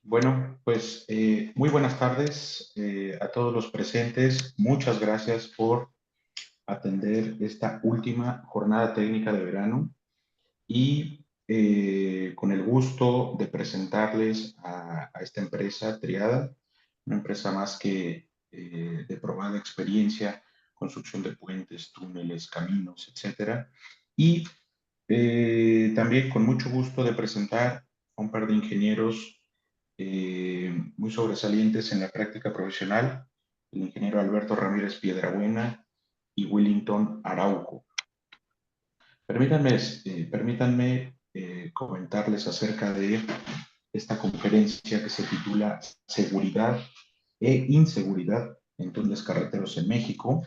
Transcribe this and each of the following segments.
Bueno, pues muy buenas tardes a todos los presentes. Muchas gracias por atender esta última jornada técnica de verano y con el gusto de presentarles a esta empresa Triada, una empresa más que de probada experiencia, construcción de puentes, túneles, caminos, etcétera. Y también con mucho gusto de presentar a un par de ingenieros muy sobresalientes en la práctica profesional, el ingeniero Alberto Ramírez Piedrabuena y Willington Araujo. Permítanme comentarles acerca de esta conferencia que se titula Seguridad e Inseguridad en túneles carreteros en México.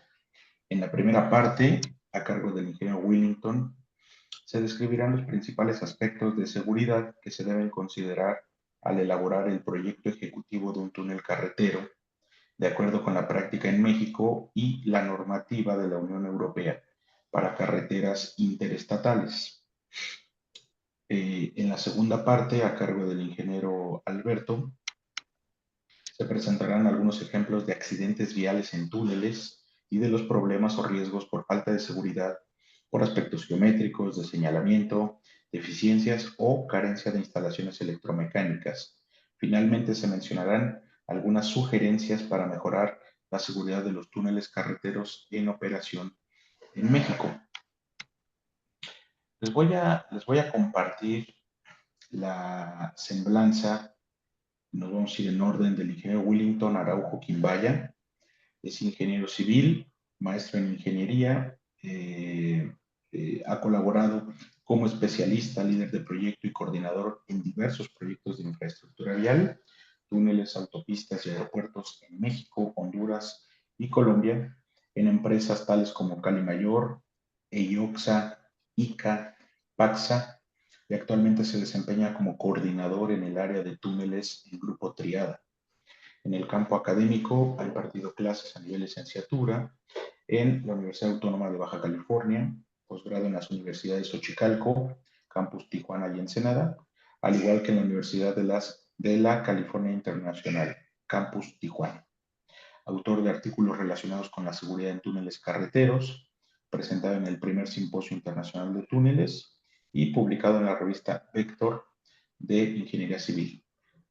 En la primera parte, a cargo del ingeniero Willington, se describirán los principales aspectos de seguridad que se deben considerar al elaborar el proyecto ejecutivo de un túnel carretero, de acuerdo con la práctica en México y la normativa de la Unión Europea para carreteras interestatales. En la segunda parte, a cargo del ingeniero Alberto, se presentarán algunos ejemplos de accidentes viales en túneles y de los problemas o riesgos por falta de seguridad, por aspectos geométricos, de señalamiento, deficiencias o carencia de instalaciones electromecánicas. Finalmente, se mencionarán algunas sugerencias para mejorar la seguridad de los túneles carreteros en operación en México. Les voy a compartir la semblanza. Nos vamos a ir en orden del ingeniero Willington Araujo Quimbaya. Es ingeniero civil, maestro en ingeniería, ha colaborado como especialista, líder de proyecto y coordinador en diversos proyectos de infraestructura vial, túneles, autopistas y aeropuertos en México, Honduras y Colombia, en empresas tales como Cali Mayor, EIOXA, ICA, PAXA, y actualmente se desempeña como coordinador en el área de túneles en Grupo Triada. En el campo académico ha impartido clases a nivel licenciatura en la Universidad Autónoma de Baja California, posgrado en las universidades Xochicalco, Campus Tijuana y Ensenada, al igual que en la Universidad de la California Internacional, Campus Tijuana. Autor de artículos relacionados con la seguridad en túneles carreteros, presentado en el primer Simposio Internacional de Túneles y publicado en la revista Vector de Ingeniería Civil.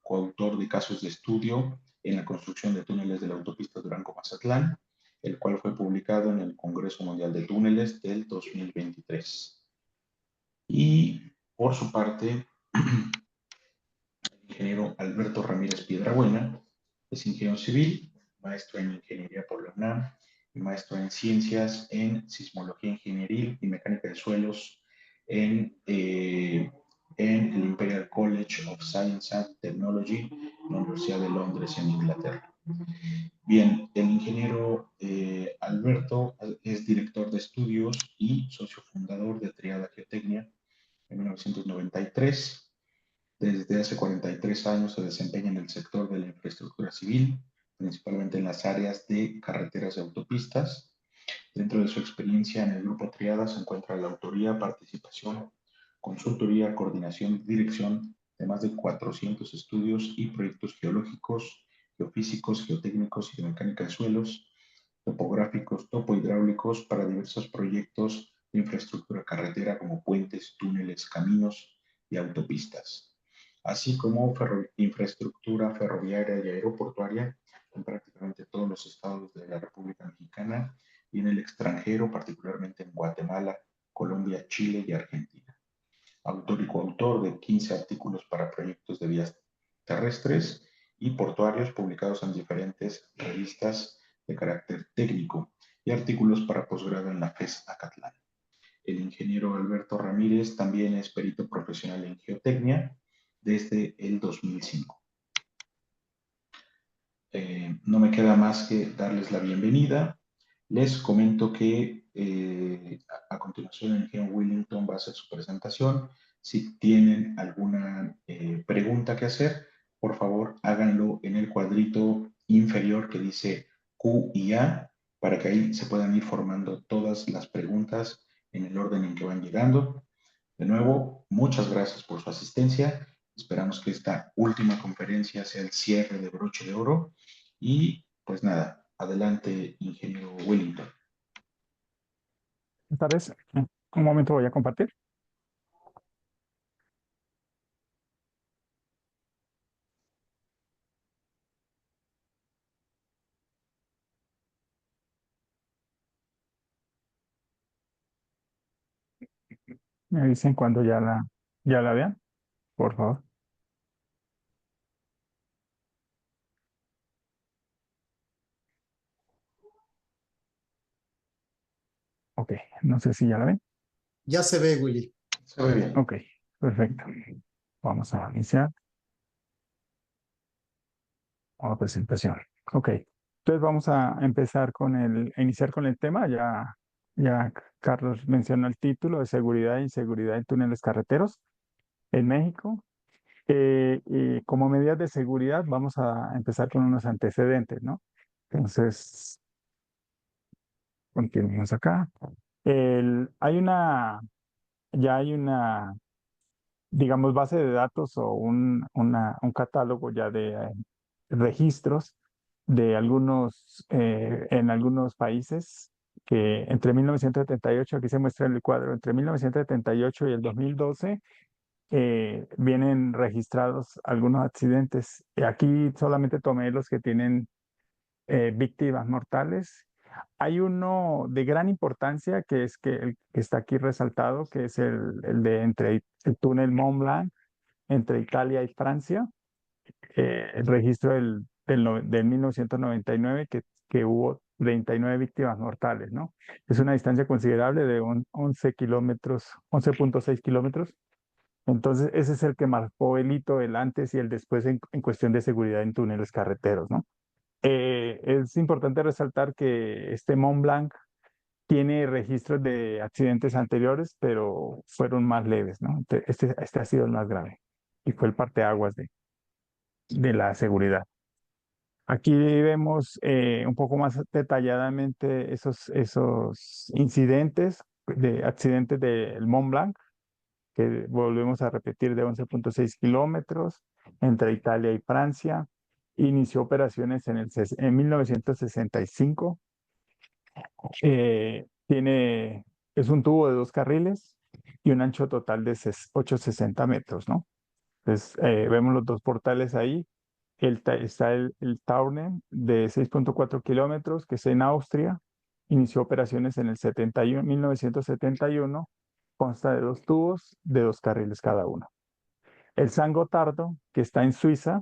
Coautor de casos de estudio en la construcción de túneles de la autopista Durango-Mazatlán, el cual fue publicado en el Congreso Mundial de Túneles del 2023. Y por su parte, el ingeniero Alberto Ramírez Piedrabuena es ingeniero civil, maestro en ingeniería por la UNAM y maestro en ciencias en sismología ingenieril y mecánica de suelos en el Imperial College of Science and Technology, en la Universidad de Londres, en Inglaterra. Bien, el ingeniero Alberto es director de estudios y socio fundador de Triada Geotecnia en 1993. Desde hace 43 años se desempeña en el sector de la infraestructura civil, principalmente en las áreas de carreteras y autopistas. Dentro de su experiencia en el Grupo Triada se encuentra la autoría, participación, consultoría, coordinación y dirección de más de 400 estudios y proyectos geológicos, geofísicos, geotécnicos y de mecánica de suelos, topográficos, topohidráulicos para diversos proyectos de infraestructura carretera como puentes, túneles, caminos y autopistas, así como infraestructura ferroviaria y aeroportuaria en prácticamente todos los estados de la República Mexicana y en el extranjero, particularmente en Guatemala, Colombia, Chile y Argentina. Autor y coautor de 15 artículos para proyectos de vías terrestres y portuarios publicados en diferentes revistas de carácter técnico y artículos para posgrado en la FES Acatlán. El ingeniero Alberto Ramírez también es perito profesional en geotecnia desde el 2005. No me queda más que darles la bienvenida. Les comento que a continuación el ingeniero Willington va a hacer su presentación. Si tienen alguna pregunta que hacer, por favor háganlo en el cuadrito inferior que dice Q y A, para que ahí se puedan ir formando todas las preguntas en el orden en que van llegando. De nuevo, muchas gracias por su asistencia Esperamos que esta última conferencia sea el cierre de broche de oro y pues nada, adelante, ingeniero Wellington. Esta vez, un momento voy a compartir. Me dicen cuando ya la vean, por favor. Ok, no sé si ya la ven. Ya se ve, Willy. Se ve bien. Ok, perfecto. Vamos a iniciar la presentación. Ok, entonces vamos a empezar a iniciar con el tema. Ya Carlos mencionó el título de seguridad e inseguridad en túneles carreteros en México. Y como medidas de seguridad vamos a empezar con unos antecedentes, ¿no? Entonces, continuamos acá. Ya hay una, digamos, base de datos o un catálogo ya de registros de en algunos países que entre 1978, aquí se muestra el cuadro, entre 1978 y el 2012 vienen registrados algunos accidentes. Aquí solamente tomé los que tienen víctimas mortales. Hay uno de gran importancia que es el que está aquí resaltado, que es el de entre el túnel Mont Blanc entre Italia y Francia. El registro del 1999 que hubo 39 víctimas mortales, ¿no? Es una distancia considerable de 11 kilómetros, 11,6 kilómetros. Entonces, ese es el que marcó el hito, el antes y el después en cuestión de seguridad en túneles carreteros, ¿no? Es importante resaltar que este Mont Blanc tiene registros de accidentes anteriores, pero fueron más leves, ¿no? Este ha sido el más grave y fue el parteaguas de la seguridad. Aquí vemos un poco más detalladamente esos incidentes de accidentes del Mont Blanc, que volvemos a repetir de 11,6 kilómetros entre Italia y Francia. Inició operaciones en 1965. Es un tubo de 2 carriles y un ancho total de 860 metros, ¿no? Entonces, vemos los dos portales ahí. Está el Tauern de 6,4 kilómetros, que es en Austria. Inició operaciones en el 1971. Consta de dos tubos de 2 carriles cada uno. El San Gotardo, que está en Suiza,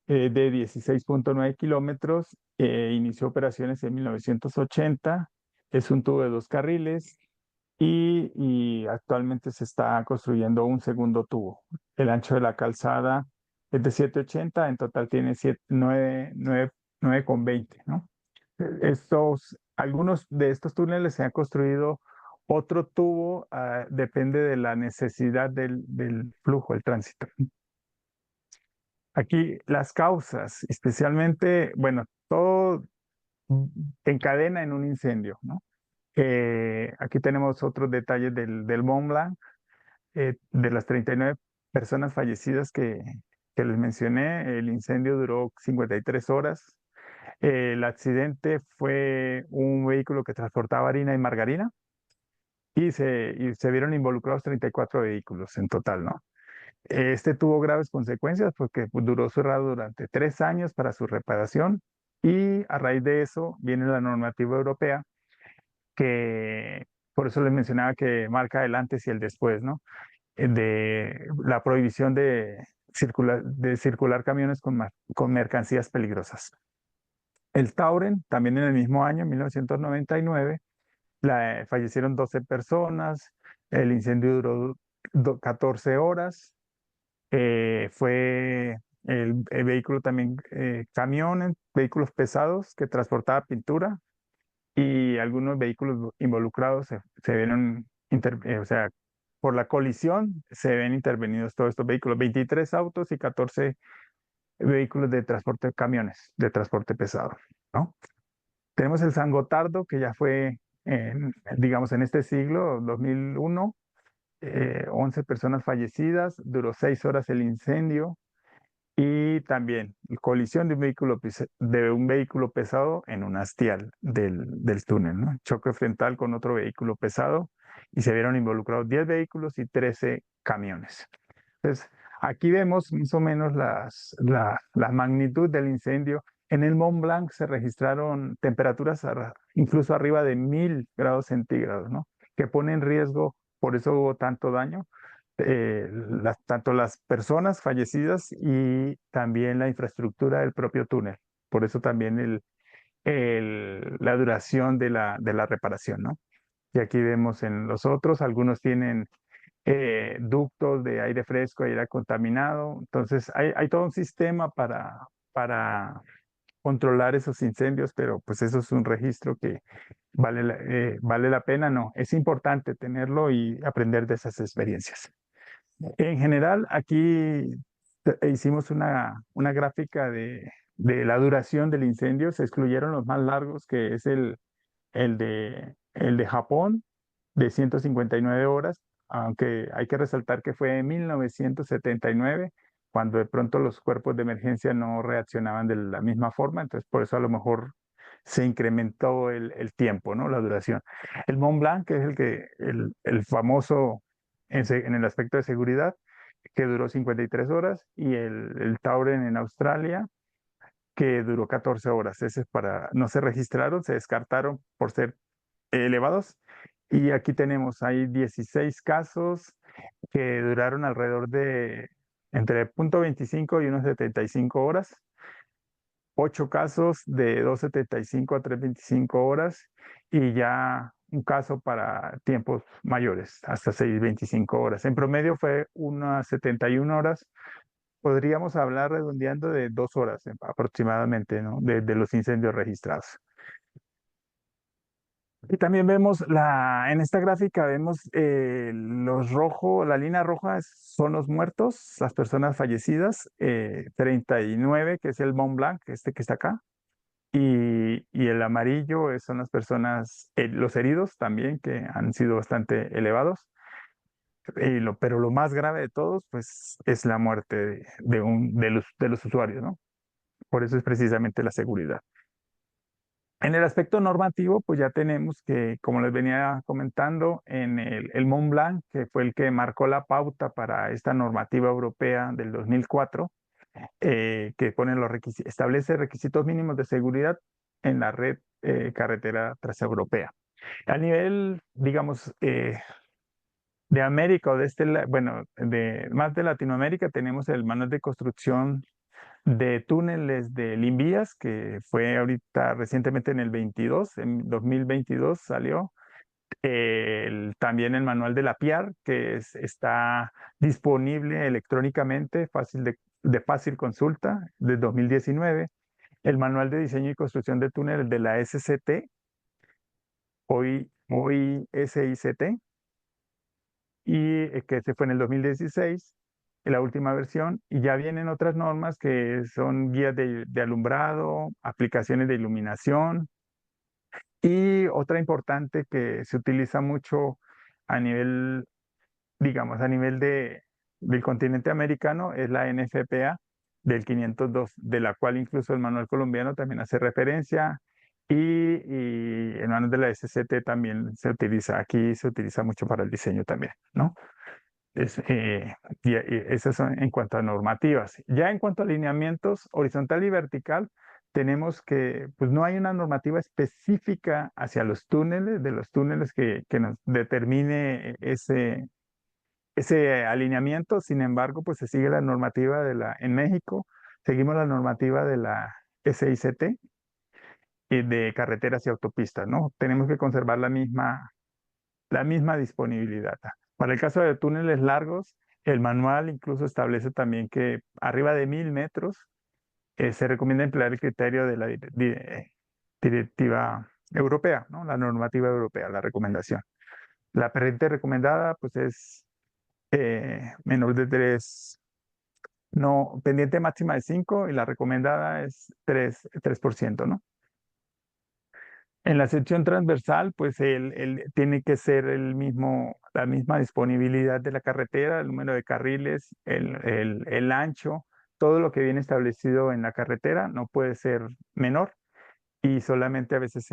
de 16,9 kilómetros, inició operaciones en 1980. Es un tubo de 2 carriles y actualmente se está construyendo un segundo tubo. El ancho de la calzada es de 7,80, en total tiene 9,20, ¿no? Algunos de estos túneles se han construido otro tubo, depende de la necesidad del flujo, el tránsito. Aquí las causas, especialmente, bueno, todo encadena en un incendio, ¿no? Aquí tenemos otros detalles del Mont Blanc, de las 39 personas fallecidas que les mencioné. El incendio duró 53 horas. El accidente fue un vehículo que transportaba harina y margarina y se vieron involucrados 34 vehículos en total, ¿no? Este tuvo graves consecuencias porque duró cerrado durante 3 años para su reparación y a raíz de eso viene la normativa europea que, por eso les mencionaba que marca el antes y el después, ¿no? De la prohibición de circular camiones con mercancías peligrosas. El Tauren, también en el mismo año, 1999, fallecieron 12 personas, el incendio duró 14 horas. Fue el vehículo también, camiones, vehículos pesados que transportaba pintura y algunos vehículos involucrados se vieron, o sea, por la colisión se ven intervenidos todos estos vehículos, 23 autos y 14 vehículos de transporte, camiones de transporte pesado, ¿no? Tenemos el San Gotardo, que ya fue, digamos, en este siglo, 2001. 11 personas fallecidas, duró 6 horas el incendio y también colisión de un vehículo pesado en un hastial del túnel, ¿no? Choque frontal con otro vehículo pesado y se vieron involucrados 10 vehículos y 13 camiones. Entonces, aquí vemos más o menos la magnitud del incendio. En el Mont Blanc se registraron temperaturas incluso arriba de 1000 grados centígrados, ¿no? Que pone en riesgo, por eso hubo tanto daño, tanto las personas fallecidas y también la infraestructura del propio túnel. Por eso también la duración de la reparación, ¿no? Y aquí vemos en los otros, algunos tienen ductos de aire fresco, aire contaminado. Entonces, hay todo un sistema para controlar esos incendios, pero pues eso es un registro que vale la pena, ¿no? Es importante tenerlo y aprender de esas experiencias. En general, aquí hicimos una gráfica de la duración del incendio. Se excluyeron los más largos, que es el de Japón, de 159 horas, aunque hay que resaltar que fue en 1979, cuando de pronto los cuerpos de emergencia no reaccionaban de la misma forma, entonces por eso a lo mejor se incrementó el tiempo, ¿no? La duración. El Mont Blanc, que es el famoso en el aspecto de seguridad, que duró 53 horas, y el Tauren en Australia, que duró 14 horas. No se registraron, se descartaron por ser elevados. Y aquí tenemos, hay 16 casos que duraron alrededor de entre 0.25 y unos 75 horas. 8 casos de 2,75 a 3,25 horas y ya un caso para tiempos mayores, hasta 6,25 horas. En promedio fue unas 71 horas. Podríamos hablar redondeando de 2 horas aproximadamente, ¿no? De los incendios registrados. Y también vemos en esta gráfica vemos los rojos, la línea roja son los muertos, las personas fallecidas, 39, que es el Mont Blanc, este que está acá, y el amarillo son las personas, los heridos también, que han sido bastante elevados. Pero lo más grave de todos, pues, es la muerte de los usuarios, ¿no? Por eso es precisamente la seguridad. En el aspecto normativo, pues ya tenemos que, como les venía comentando, en el Mont Blanc, que fue el que marcó la pauta para esta normativa europea del 2004, que establece requisitos mínimos de seguridad en la red carretera transeuropea. A nivel, digamos, de América o bueno, más de Latinoamérica, tenemos el manual de construcción de túneles de Invías, que fue ahorita recientemente en 2022 salió. También el manual de la PIAR, que está disponible electrónicamente, de fácil consulta, de 2019. El manual de diseño y construcción de túneles de la SCT, hoy SICT, y que se fue en el 2016, en la última versión, y ya vienen otras normas que son guías de alumbrado, aplicaciones de iluminación, y otra importante que se utiliza mucho a nivel, digamos, del continente americano es la NFPA del 502, de la cual incluso el manual colombiano también hace referencia, y el manual de la SCT también se utiliza, aquí se utiliza mucho para el diseño también, ¿no? Y esas son en cuanto a normativas. Ya en cuanto a alineamientos horizontal y vertical, tenemos que, pues no hay una normativa específica hacia los túneles, de los túneles que nos determine ese alineamiento. Sin embargo, pues se sigue la normativa en México, seguimos la normativa de la SICT y de carreteras y autopistas, ¿no? Tenemos que conservar la misma disponibilidad. Para el caso de túneles largos, el manual incluso establece también que arriba de 1,000 metros se recomienda emplear el criterio de la directiva europea, ¿no? La normativa europea, la recomendación. La pendiente recomendada pues es menor de 3, no, pendiente máxima de 5, y la recomendada es 3%, ¿no? En la sección transversal, pues tiene que ser la misma disponibilidad de la carretera, el número de carriles, el ancho, todo lo que viene establecido en la carretera no puede ser menor y solamente a veces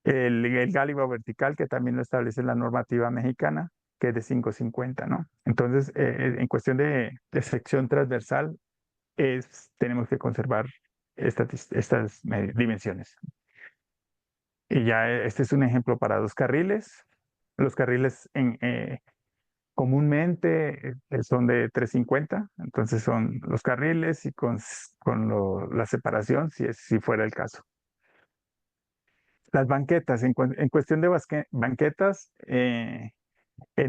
el gálibo vertical, que también lo establece la normativa mexicana, que es de 550, ¿no? Entonces, en cuestión de sección transversal, tenemos que conservar estas dimensiones. Y ya este es un ejemplo para 2 carriles. Los carriles comúnmente son de 350, entonces son los carriles y con la separación, si fuera el caso. Las banquetas, en cuestión de banquetas, en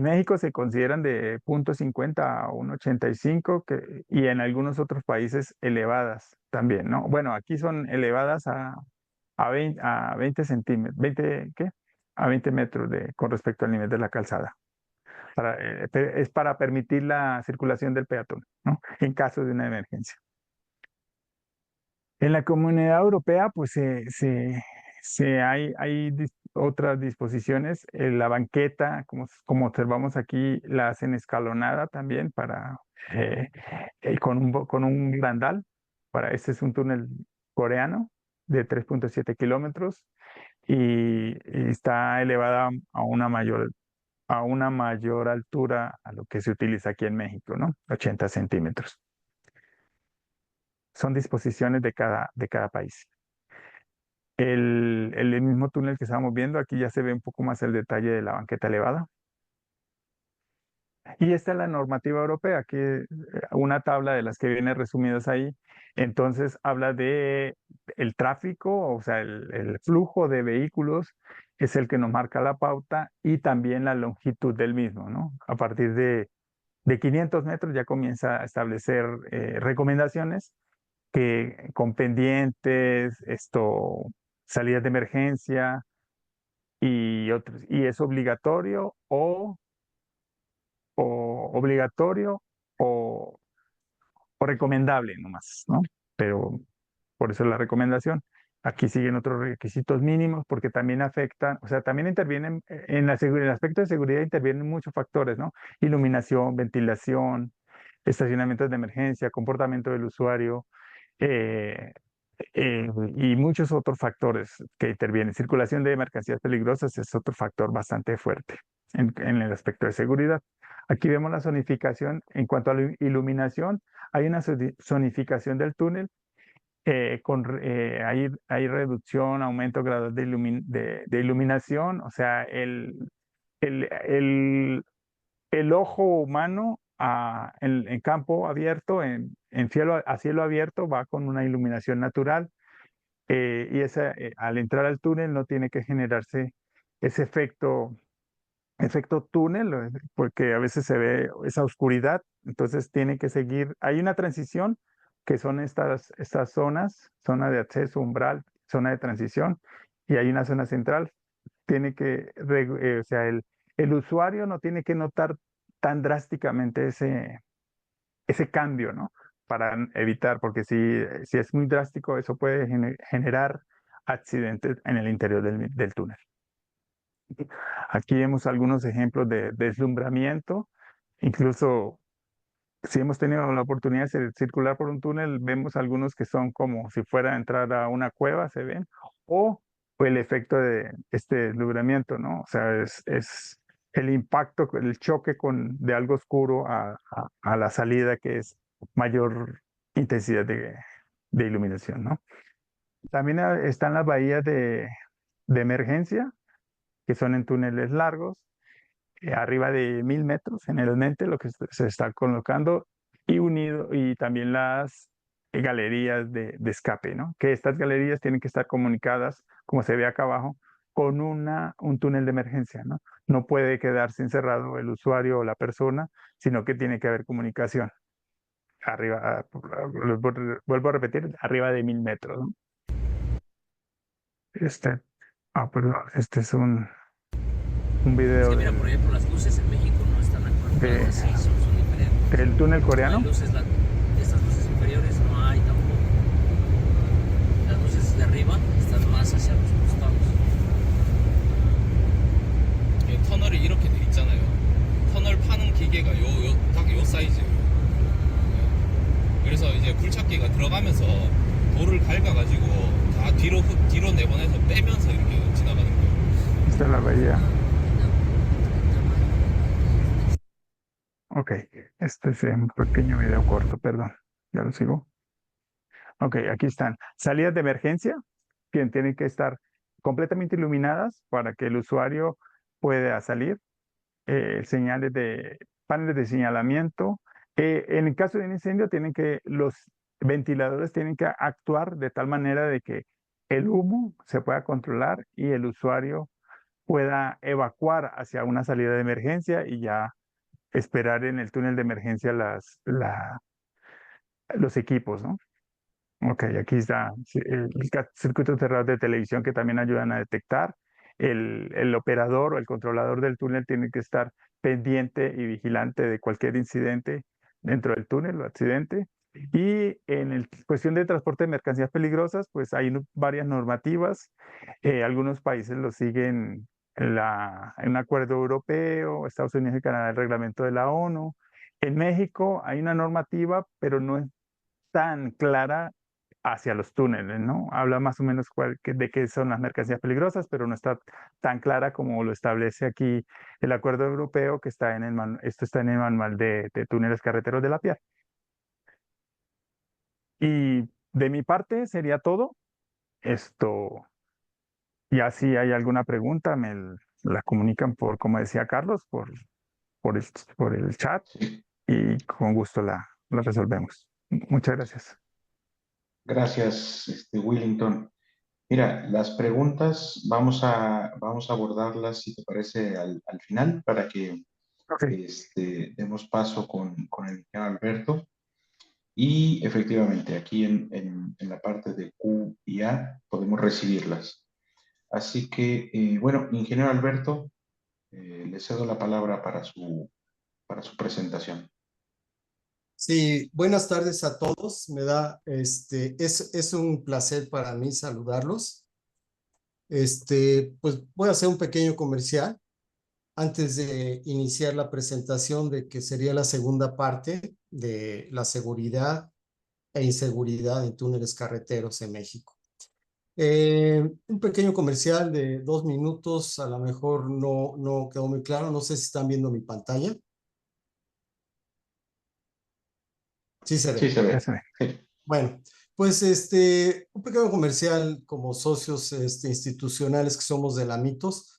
México se consideran de 0.50 a 1.85 y en algunos otros países elevadas también, ¿no? Bueno, aquí son elevadas a 20 centímetros, ¿qué? A 20 metros con respecto al nivel de la calzada. Es para permitir la circulación del peatón, ¿no? En caso de una emergencia. En la Comunidad Europea, pues hay otras disposiciones. La banqueta, como observamos aquí, la hacen escalonada también con un barandal. Este es un túnel coreano de 3.7 kilómetros y está elevada a una mayor altura a lo que se utiliza aquí en México, ¿no? 80 centímetros. Son disposiciones de cada país. El mismo túnel que estábamos viendo, aquí ya se ve un poco más el detalle de la banqueta elevada. Y esta es la normativa europea, que una tabla de las que viene resumidas ahí. Entonces habla de el tráfico, o sea, el flujo de vehículos es el que nos marca la pauta y también la longitud del mismo, ¿no? A partir de 500 metros ya comienza a establecer recomendaciones que con pendientes, salidas de emergencia y otros. Y es obligatorio o recomendable nomás, ¿no? Pero por eso es la recomendación. Aquí siguen otros requisitos mínimos porque también afectan, o sea, también intervienen en el aspecto de seguridad intervienen muchos factores, ¿no? Iluminación, ventilación, estacionamientos de emergencia, comportamiento del usuario, eh, y muchos otros factores que intervienen. Circulación de mercancías peligrosas es otro factor bastante fuerte en el aspecto de seguridad. Aquí vemos la zonificación. En cuanto a la iluminación, hay una zonificación del túnel. Hay reducción, aumento gradual de iluminación, o sea, el, el, el ojo humano en campo abierto, a cielo abierto, va con una iluminación natural y al entrar al túnel no tiene que generarse ese efecto túnel, porque a veces se ve esa oscuridad, entonces tiene que seguir. Hay una transición que son estas zonas, zona de acceso, umbral, zona de transición, y hay una zona central. O sea, el usuario no tiene que notar tan drásticamente ese cambio, ¿no? Para evitar, porque si es muy drástico, eso puede generar accidentes en el interior del túnel. Aquí vemos algunos ejemplos de deslumbramiento, incluso si hemos tenido la oportunidad de circular por un túnel, vemos algunos que son como si fuera a entrar a una cueva, se ven, o el efecto de este deslumbramiento, ¿no? O sea, es el impacto, el choque de algo oscuro a la salida, que es mayor intensidad de iluminación, ¿no? También están las bahías de emergencia, que son en túneles largos, arriba de 1000 metros generalmente lo que se está colocando y también las galerías de escape, ¿no? Que estas galerías tienen que estar comunicadas, como se ve acá abajo, con un túnel de emergencia, ¿no? No puede quedarse encerrado el usuario o la persona, sino que tiene que haber comunicación. Arriba, vuelvo a repetir, arriba de 1000 metros, ¿no? Perdón, este es un video. Es que mira, por ejemplo, las luces en México no están actualizadas, sí, son diferentes. ¿El túnel coreano? No hay estas luces inferiores no hay tampoco. Las luces de arriba están más hacia los costados. 바퀴가 들어가면서 돌을 갉아가지고 다 뒤로 내보내서 빼면서 이렇게 지나가는 거예요. Esta es la bahía. Ok, este es un pequeño video corto, perdón. Ya lo sigo. Ok, aquí están. Salidas de emergencia, que tienen que estar completamente iluminadas para que el usuario pueda salir. Señales de paneles de señalamiento. En el caso de un incendio, los ventiladores tienen que actuar de tal manera de que el humo se pueda controlar y el usuario pueda evacuar hacia una salida de emergencia y ya esperar en el túnel de emergencia los equipos, ¿no? Ok, aquí está circuitos cerrados de televisión que también ayudan a detectar. El operador o el controlador del túnel tiene que estar pendiente y vigilante de cualquier incidente dentro del túnel o accidente. Y en cuestión de transporte de mercancías peligrosas, pues hay varias normativas. Algunos países lo siguen en un acuerdo europeo, Estados Unidos y Canadá el reglamento de la ONU. En México hay una normativa, pero no es tan clara hacia los túneles, ¿no? Habla más o menos de qué son las mercancías peligrosas, pero no está tan clara como lo establece aquí el acuerdo europeo que está esto está en el manual de túneles carreteros de la PIAR. Y de mi parte sería todo. Esto, ya si hay alguna pregunta, la comunican como decía Carlos, por el chat y con gusto la resolvemos. Muchas gracias. Gracias, Willington. Mira, las preguntas vamos a abordarlas, si te parece, al final para que Okay. demos paso con el ingeniero Alberto. Y efectivamente, aquí en la parte de Q y A podemos recibirlas. Así que, bueno, ingeniero Alberto, le cedo la palabra para su presentación. Sí, buenas tardes a todos. Es un placer para mí saludarlos. Pues voy a hacer un pequeño comercial antes de iniciar la presentación de que sería la segunda parte de la seguridad e inseguridad en túneles carreteros en México. Un pequeño comercial de 2 minutos, a lo mejor no quedó muy claro, no sé si están viendo mi pantalla. Sí se ve. Sí, se ve. Sí. Bueno, pues un pequeño comercial como socios institucionales que somos de la Mitos,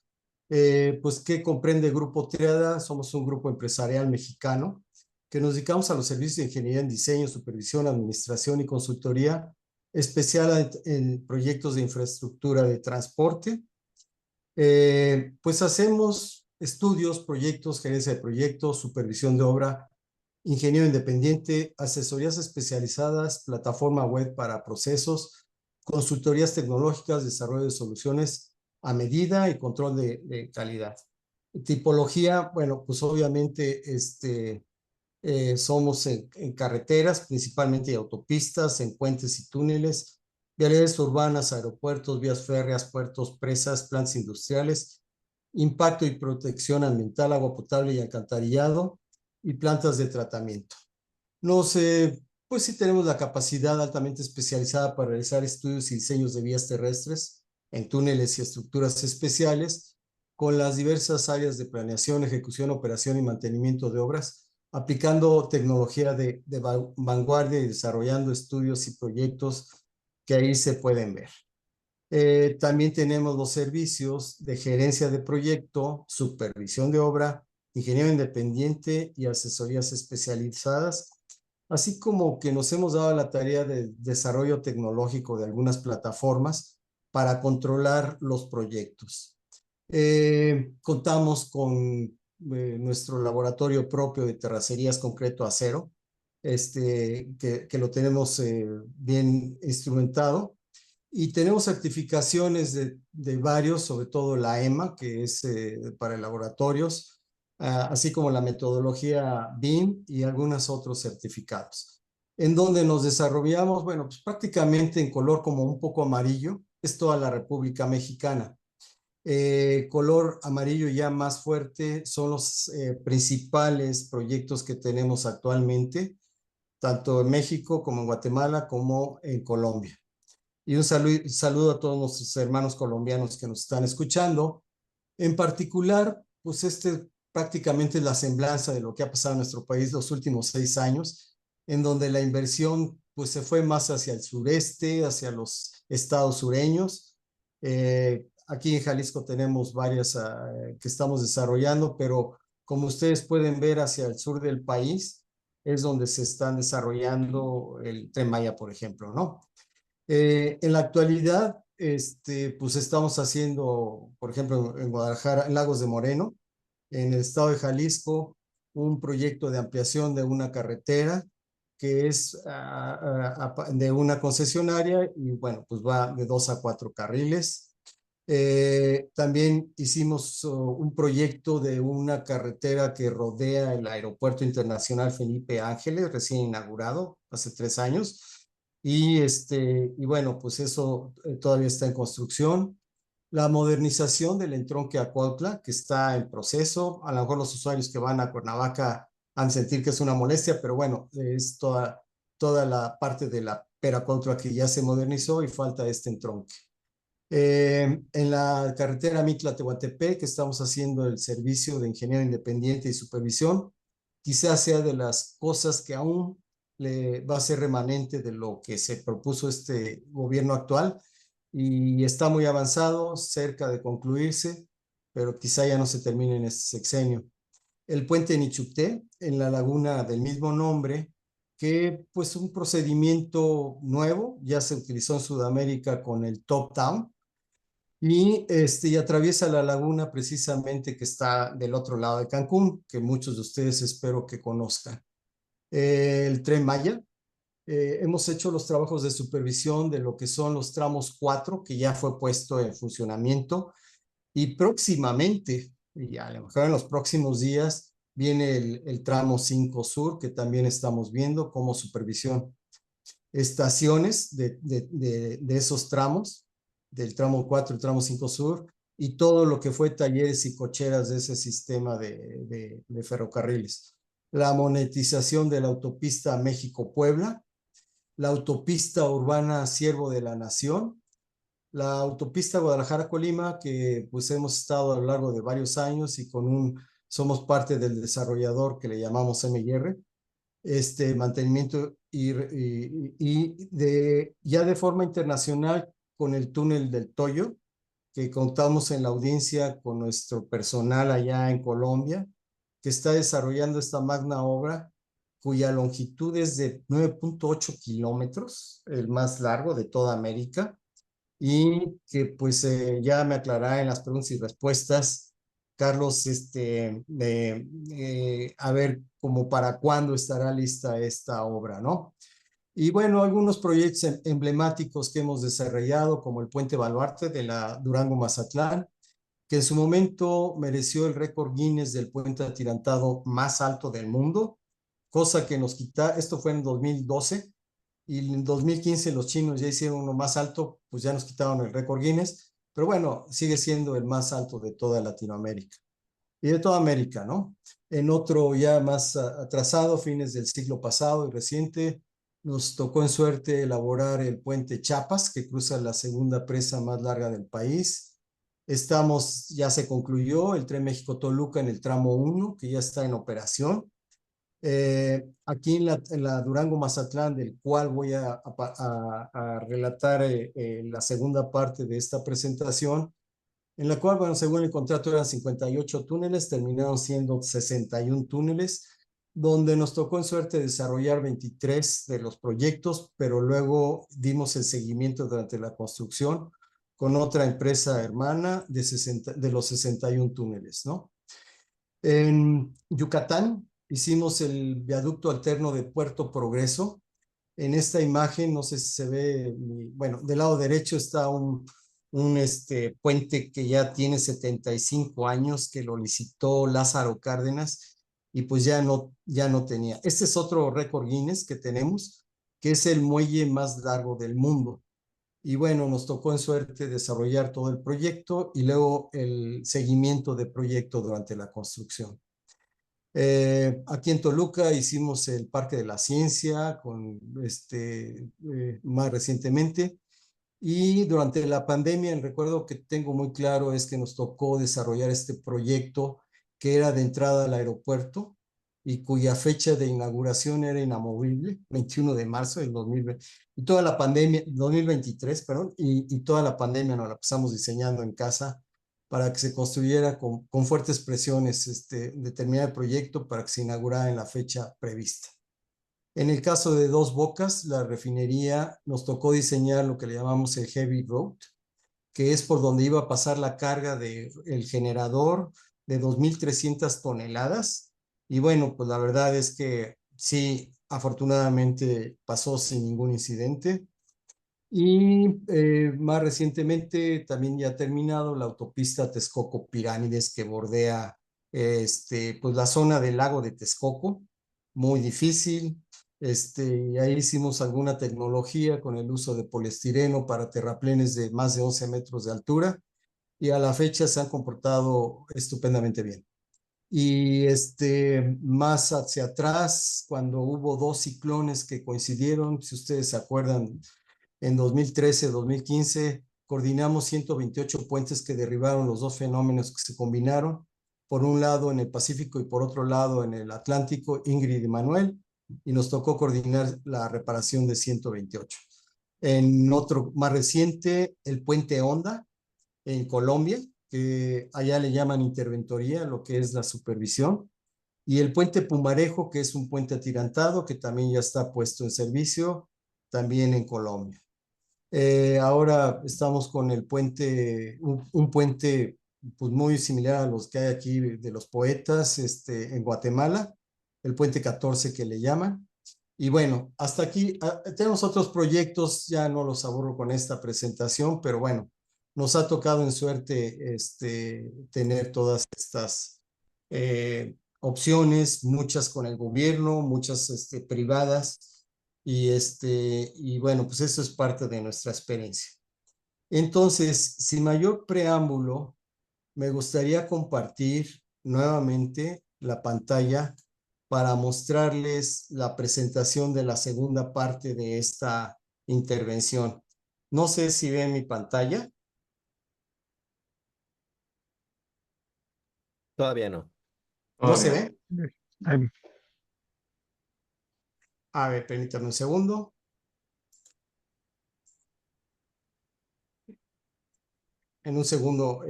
pues que comprende Grupo Triada. Somos un grupo empresarial mexicano que nos dedicamos a los servicios de ingeniería en diseño, supervisión, administración y consultoría especial en proyectos de infraestructura de transporte. Pues hacemos estudios, proyectos, gerencia de proyectos, supervisión de obra, ingeniero independiente, asesorías especializadas, plataforma web para procesos, consultorías tecnológicas, desarrollo de soluciones a medida y control de calidad. Tipología, bueno, pues obviamente somos en carreteras, principalmente autopistas, en puentes y túneles, vialidades urbanas, aeropuertos, vías férreas, puertos, presas, plantas industriales, impacto y protección ambiental, agua potable y alcantarillado, y plantas de tratamiento. Pues sí tenemos la capacidad altamente especializada para realizar estudios y diseños de vías terrestres en túneles y estructuras especiales, con las diversas áreas de planeación, ejecución, operación y mantenimiento de obras, aplicando tecnología de vanguardia y desarrollando estudios y proyectos que ahí se pueden ver. También tenemos los servicios de gerencia de proyecto, supervisión de obra, ingeniero independiente y asesorías especializadas, así como que nos hemos dado la tarea de desarrollo tecnológico de algunas plataformas para controlar los proyectos. Contamos con nuestro laboratorio propio de terracerías concreto acero, que lo tenemos bien instrumentado. Y tenemos certificaciones de varios, sobre todo la EMA, que es para laboratorios, así como la metodología BIM y algunos otros certificados. En donde nos desarrollamos, bueno, pues prácticamente en color como un poco amarillo, es toda la República Mexicana. Color amarillo ya más fuerte son los principales proyectos que tenemos actualmente. tanto en México como en Guatemala como en Colombia. Y un saludo a todos nuestros hermanos colombianos que nos están escuchando. En particular, pues prácticamente es la semblanza de lo que ha pasado en nuestro país los últimos 6 años, en donde la inversión pues se fue más hacia el sureste, hacia los estados sureños. Aquí en Jalisco tenemos varias que estamos desarrollando, pero como ustedes pueden ver hacia el sur del país, es donde se están desarrollando el Tren Maya, por ejemplo, ¿no? En la actualidad, pues estamos haciendo, por ejemplo, en Guadalajara, en Lagos de Moreno, en el estado de Jalisco, un proyecto de ampliación de una carretera que es de una concesionaria y bueno, pues va de 2 a 4 carriles. También hicimos un proyecto de una carretera que rodea el Aeropuerto Internacional Felipe Ángeles, recién inaugurado hace 3 años. Y bueno, pues eso todavía está en construcción. La modernización del entronque a Cuautla, que está en proceso. A lo mejor los usuarios que van a Cuernavaca han de sentir que es una molestia, pero bueno, es toda la parte de la Pera Cuautla que ya se modernizó y falta este entronque. En la carretera Mitla-Tehuantepec, que estamos haciendo el servicio de ingeniero independiente y supervisión, quizás sea de las cosas que aún va a ser remanente de lo que se propuso este gobierno actual y está muy avanzado, cerca de concluirse, pero quizá ya no se termine en este sexenio. El puente Nichupté, en la laguna del mismo nombre, que pues un procedimiento nuevo, ya se utilizó en Sudamérica con el top-down, y atraviesa la laguna precisamente que está del otro lado de Cancún, que muchos de ustedes espero que conozcan. El Tren Maya, hemos hecho los trabajos de supervisión de lo que son los tramos 4, que ya fue puesto en funcionamiento, y próximamente, y a lo mejor en los próximos días, viene el tramo 5 Sur, que también estamos viendo como supervisión. Estaciones de esos tramos, del tramo 4, el tramo 5 Sur, y todo lo que fue talleres y cocheras de ese sistema de ferrocarriles. La monetización de la autopista México-Puebla, la autopista urbana Siervo de la Nación, la autopista Guadalajara-Colima, que pues hemos estado a lo largo de varios años y somos parte del desarrollador que le llamamos MR, mantenimiento ya de forma internacional con el túnel del Toyo, que contamos en la audiencia con nuestro personal allá en Colombia, que está desarrollando esta magna obra, cuya longitud es de 9.8 kilómetros, el más largo de toda América, y que pues ya me aclarará en las preguntas y respuestas, Carlos, a ver como para cuándo estará lista esta obra, ¿no? Y bueno, algunos proyectos emblemáticos que hemos desarrollado, como el Puente Baluarte de la Durango-Mazatlán, que en su momento mereció el récord Guinness del puente atirantado más alto del mundo, cosa que nos quita, esto fue en 2012, y en 2015 los chinos ya hicieron uno más alto, pues ya nos quitaron el récord Guinness, pero bueno, sigue siendo el más alto de toda Latinoamérica y de toda América, ¿no? En otro ya más atrasado, fines del siglo pasado y reciente, nos tocó en suerte elaborar el puente Chiapas, que cruza la segunda presa más larga del país. Ya se concluyó el Tren México-Toluca en el tramo 1, que ya está en operación. Aquí en la Durango-Mazatlán, del cual voy a relatar la segunda parte de esta presentación, en la cual, bueno, según el contrato eran 58 túneles, terminaron siendo 61 túneles, donde nos tocó en suerte desarrollar 23 de los proyectos, pero luego dimos el seguimiento durante la construcción con otra empresa hermana de los 61 túneles, ¿no? En Yucatán hicimos el viaducto alterno de Puerto Progreso. En esta imagen, no sé si se ve, bueno, del lado derecho está un puente que ya tiene 75 años, que lo licitó Lázaro Cárdenas y pues ya no tenía. Este es otro récord Guinness que tenemos, que es el muelle más largo del mundo. Y bueno, nos tocó en suerte desarrollar todo el proyecto y luego el seguimiento de proyecto durante la construcción. Aquí en Toluca hicimos el Parque de la Ciencia más recientemente. Y durante la pandemia, el recuerdo que tengo muy claro es que nos tocó desarrollar este proyecto que era de entrada al aeropuerto y cuya fecha de inauguración era inamovible, 21 de marzo del 2020, y toda la pandemia, 2023, perdón, y toda la pandemia nos la pasamos diseñando en casa para que se construyera con fuertes presiones de terminar el proyecto para que se inaugurara en la fecha prevista. En el caso de Dos Bocas, la refinería, nos tocó diseñar lo que le llamamos el Heavy Road, que es por donde iba a pasar la carga del generador de 2.300 toneladas. Y bueno, pues la verdad es que sí, afortunadamente pasó sin ningún incidente. Y más recientemente también ya ha terminado la autopista Texcoco-Pirámides que bordea pues la zona del lago de Texcoco, muy difícil. Y ahí hicimos alguna tecnología con el uso de poliestireno para terraplenes de más de 11 metros de altura y a la fecha se han comportado estupendamente bien. Y más hacia atrás, cuando hubo dos ciclones que coincidieron, si ustedes se acuerdan, en 2013, 2015, coordinamos 128 puentes que derribaron los dos fenómenos que se combinaron, por un lado en el Pacífico y por otro lado en el Atlántico, Ingrid y Manuel, y nos tocó coordinar la reparación de 128. En otro más reciente, el puente Honda, en Colombia, que allá le llaman interventoría, lo que es la supervisión, y el puente Pumarejo, que es un puente atirantado, que también ya está puesto en servicio, también en Colombia. Ahora estamos con el puente, un puente pues muy similar a los que hay aquí de los poetas en Guatemala, el puente 14 que le llaman. Y bueno, hasta aquí tenemos otros proyectos, ya no los aburro con esta presentación, pero bueno, nos ha tocado en suerte tener todas estas opciones, muchas con el gobierno, muchas privadas. Y bueno, pues eso es parte de nuestra experiencia. Entonces, sin mayor preámbulo, me gustaría compartir nuevamente la pantalla para mostrarles la presentación de la segunda parte de esta intervención. No sé si ven mi pantalla. Todavía no. ¿No se ve? Ahí. A ver, permítame un segundo. En un segundo,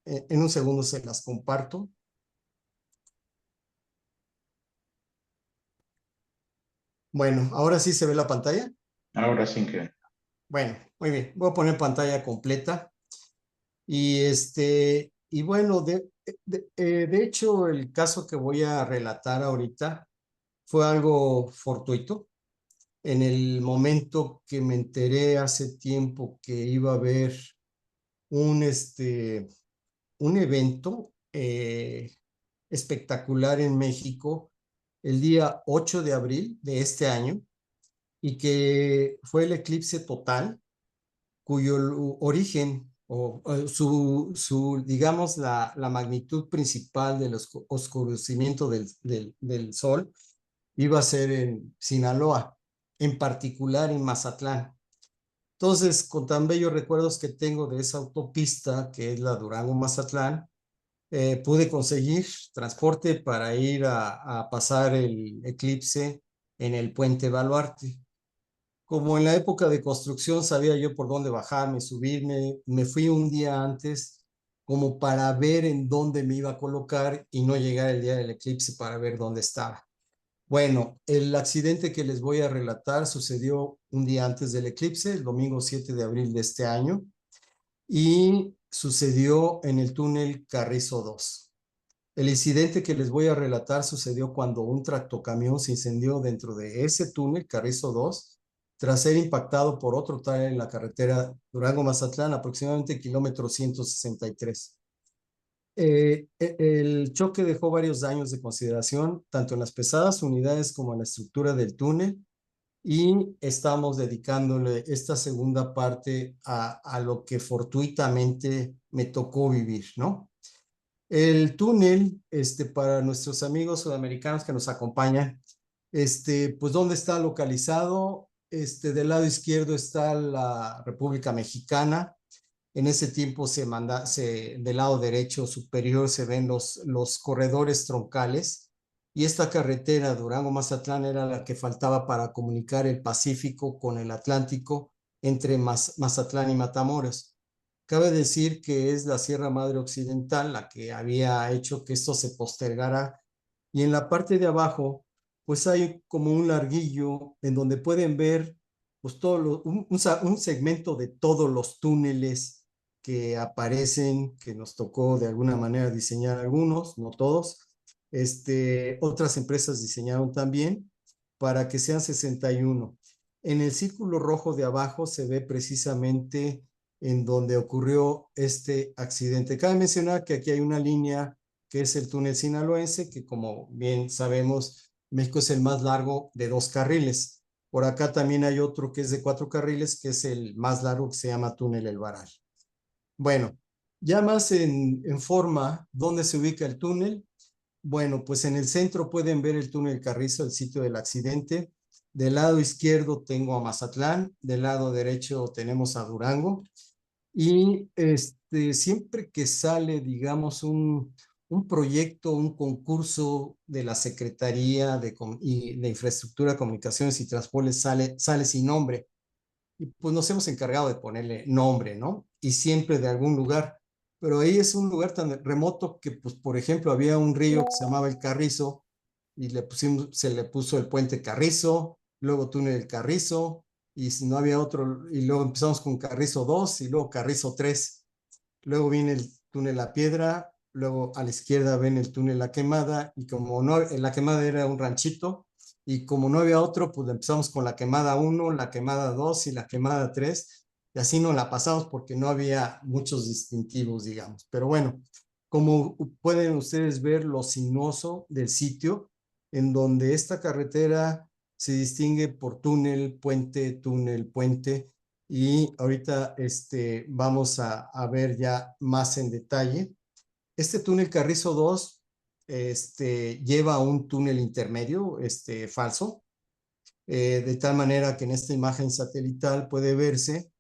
en un segundo se las comparto. Bueno, ¿ahora sí se ve la pantalla? Ahora sí que. Bueno, muy bien. Voy a poner pantalla completa. Y bueno, de hecho, el caso que voy a relatar ahorita fue algo fortuito. En el momento que me enteré hace tiempo que iba a haber un evento espectacular en México el día 8 de abril de este año y que fue el eclipse total, cuyo origen o digamos, la magnitud principal del oscurecimiento del sol iba a ser en Sinaloa, en particular en Mazatlán. Entonces, con tan bellos recuerdos que tengo de esa autopista, que es la Durango-Mazatlán, pude conseguir transporte para ir a pasar el eclipse en el puente Baluarte. Como en la época de construcción sabía yo por dónde bajarme, subirme, me fui un día antes como para ver en dónde me iba a colocar y no llegar el día del eclipse para ver dónde estaba. Bueno, el accidente que les voy a relatar sucedió un día antes del eclipse, el domingo 7 de abril de este año, y sucedió en el túnel Carrizo 2. El incidente que les voy a relatar sucedió cuando un tractocamión se incendió dentro de ese túnel Carrizo 2 tras ser impactado por otro tráiler en la carretera Durango-Mazatlán, aproximadamente kilómetro 163. El choque dejó varios daños de consideración, tanto en las pesadas unidades como en la estructura del túnel, y estamos dedicándole esta segunda parte a lo que fortuitamente me tocó vivir, ¿no? El túnel, para nuestros amigos sudamericanos que nos acompañan, pues ¿dónde está localizado? Del lado izquierdo está la República Mexicana. En ese tiempo del lado derecho superior se ven los corredores troncales, y esta carretera Durango-Mazatlán era la que faltaba para comunicar el Pacífico con el Atlántico entre Mazatlán y Matamoros. Cabe decir que es la Sierra Madre Occidental la que había hecho que esto se postergara, y en la parte de abajo pues hay como un larguillo en donde pueden ver pues un segmento de todos los túneles que aparecen, que nos tocó de alguna manera diseñar algunos, no todos. Otras empresas diseñaron también para que sean 61. En el círculo rojo de abajo se ve precisamente en donde ocurrió este accidente. Cabe mencionar que aquí hay una línea que es el túnel sinaloense, que como bien sabemos, México es el más largo de 2 carriles. Por acá también hay otro que es de 4 carriles, que es el más largo, que se llama túnel El Varal. Bueno, ya más en forma, ¿dónde se ubica el túnel? Bueno, pues en el centro pueden ver el túnel Carrizo, el sitio del accidente. Del lado izquierdo tengo a Mazatlán, del lado derecho tenemos a Durango. Y siempre que sale, digamos, un proyecto, un concurso de la Secretaría de Infraestructura, Comunicaciones y Transportes sale sin nombre. Y pues nos hemos encargado de ponerle nombre, ¿no? Y siempre de algún lugar. Pero ahí es un lugar tan remoto que, pues, por ejemplo, había un río que se llamaba el Carrizo, y se le puso el puente Carrizo, luego túnel el Carrizo, y si no había otro, y luego empezamos con Carrizo 2 y luego Carrizo 3. Luego viene el túnel La Piedra, luego a la izquierda ven el túnel La Quemada, y como no, La Quemada era un ranchito, y como no había otro, pues empezamos con La Quemada 1, La Quemada 2 y La Quemada 3, y así nos la pasamos porque no había muchos distintivos, digamos. Pero bueno, como pueden ustedes ver lo sinuoso del sitio, en donde esta carretera se distingue por túnel, puente, y ahorita vamos a ver ya más en detalle. Este túnel Carrizo 2 lleva un túnel intermedio falso, de tal manera que en esta imagen satelital puede verse,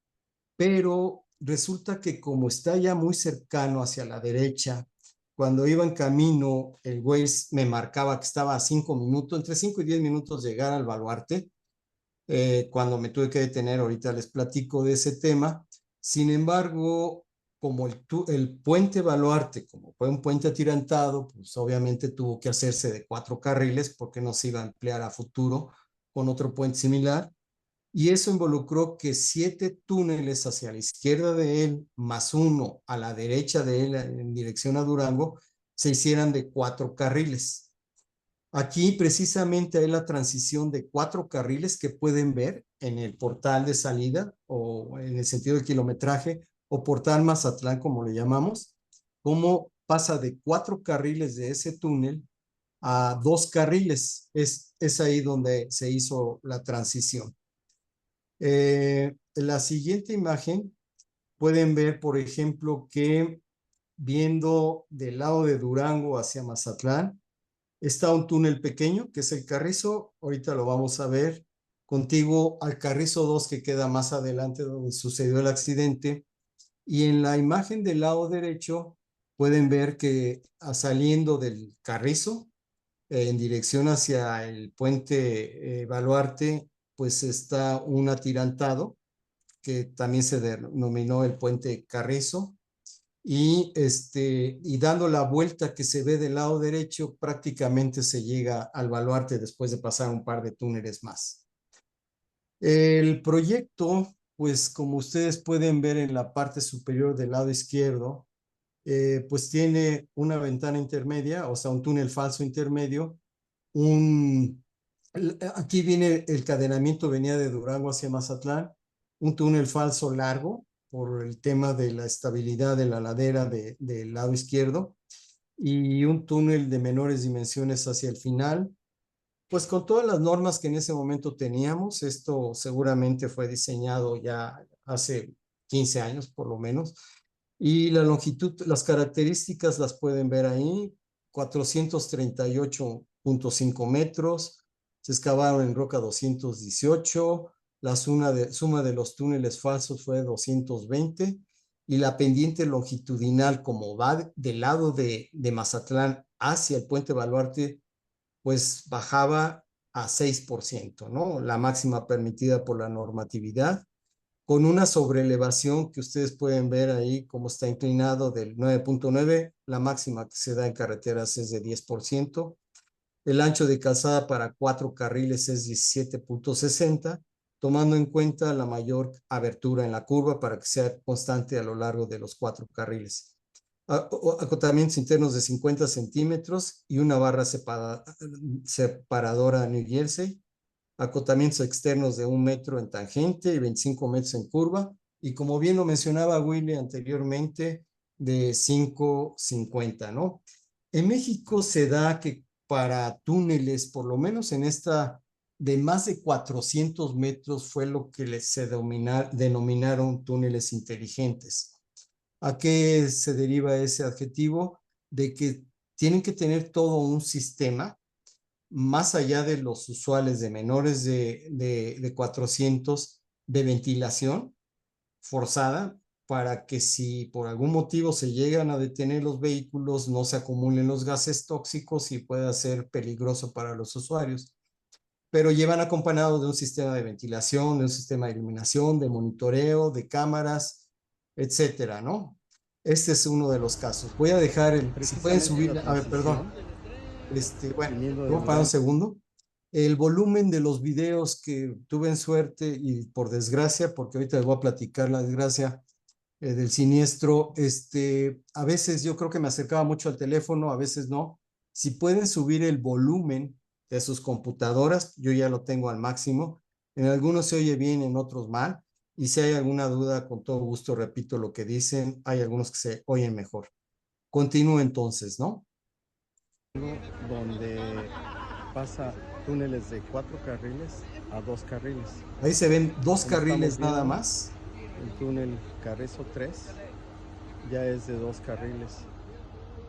pero resulta que como está ya muy cercano hacia la derecha, cuando iba en camino, el Waze me marcaba que estaba a 5 minutos, entre 5 y 10 minutos llegar al Baluarte. Cuando me tuve que detener, ahorita les platico de ese tema. Sin embargo, como el puente Baluarte, como fue un puente atirantado, pues obviamente tuvo que hacerse de 4 carriles porque no se iba a emplear a futuro con otro puente similar. Y eso involucró que 7 túneles hacia la izquierda de él, más uno a la derecha de él en dirección a Durango, se hicieran de 4 carriles. Aquí precisamente hay la transición de 4 carriles que pueden ver en el portal de salida, o en el sentido del kilometraje, o portal Mazatlán, como le llamamos, cómo pasa de 4 carriles de ese túnel a 2 carriles. Es ahí donde se hizo la transición. La siguiente imagen pueden ver, por ejemplo, que viendo del lado de Durango hacia Mazatlán, está un túnel pequeño, que es el Carrizo. Ahorita lo vamos a ver. Contiguo al Carrizo 2, que queda más adelante donde sucedió el accidente. Y en la imagen del lado derecho pueden ver que saliendo del Carrizo, en dirección hacia el puente Baluarte, pues está un atirantado que también se denominó el puente Carrizo. Y dando la vuelta que se ve del lado derecho, prácticamente se llega al Baluarte después de pasar un par de túneles más. El proyecto, pues como ustedes pueden ver en la parte superior del lado izquierdo, pues tiene una ventana intermedia, o sea, un túnel falso intermedio. Aquí viene el cadenamiento, venía de Durango hacia Mazatlán, un túnel falso largo, por el tema de la estabilidad de la ladera del lado izquierdo, y un túnel de menores dimensiones hacia el final, pues con todas las normas que en ese momento teníamos. Esto seguramente fue diseñado ya hace 15 años por lo menos, Y la longitud, las características las pueden ver ahí, 438.5 metros, se excavaron en roca 218, la suma de los túneles falsos fue 220, y la pendiente longitudinal, como va del lado de Mazatlán hacia el Puente Baluarte, pues bajaba a 6%, ¿no? La máxima permitida por la normatividad, con una sobreelevación que ustedes pueden ver ahí cómo está inclinado del 9.9, la máxima que se da en carreteras es de 10%, el ancho de calzada para 4 carriles es 17.60, tomando en cuenta la mayor abertura en la curva para que sea constante a lo largo de los 4 carriles. Acotamientos internos de 50 centímetros y una barra separadora New Jersey, acotamientos externos de 1 metro en tangente y 25 metros en curva, y como bien lo mencionaba Willy anteriormente, de 5.50, ¿no? En México se da que para túneles, por lo menos en esta de más de 400 metros, fue lo que se denominaron túneles inteligentes. ¿A qué se deriva ese adjetivo? De que tienen que tener todo un sistema más allá de los usuales de menores de 400 de ventilación forzada, para que si por algún motivo se llegan a detener los vehículos, no se acumulen los gases tóxicos y pueda ser peligroso para los usuarios. Pero llevan acompañado de un sistema de ventilación, de un sistema de iluminación, de monitoreo, de cámaras, etcétera, ¿no? Este es uno de los casos. Voy a dejar si pueden subir, a ver, perdón. Bueno, voy a parar un segundo. El volumen de los videos que tuve en suerte y por desgracia, porque ahorita les voy a platicar la desgracia del siniestro, a veces yo creo que me acercaba mucho al teléfono, a veces no. Si pueden subir el volumen de sus computadoras, yo ya lo tengo al máximo. En algunos se oye bien, en otros mal. Y si hay alguna duda, con todo gusto repito lo que dicen. Hay algunos que se oyen mejor. Continúo entonces, ¿no? Donde pasa túneles de 4 carriles a 2 carriles. Ahí se ven 2 Como carriles estamos nada viendo, más. El túnel Carrizo 3 ya es de 2 carriles,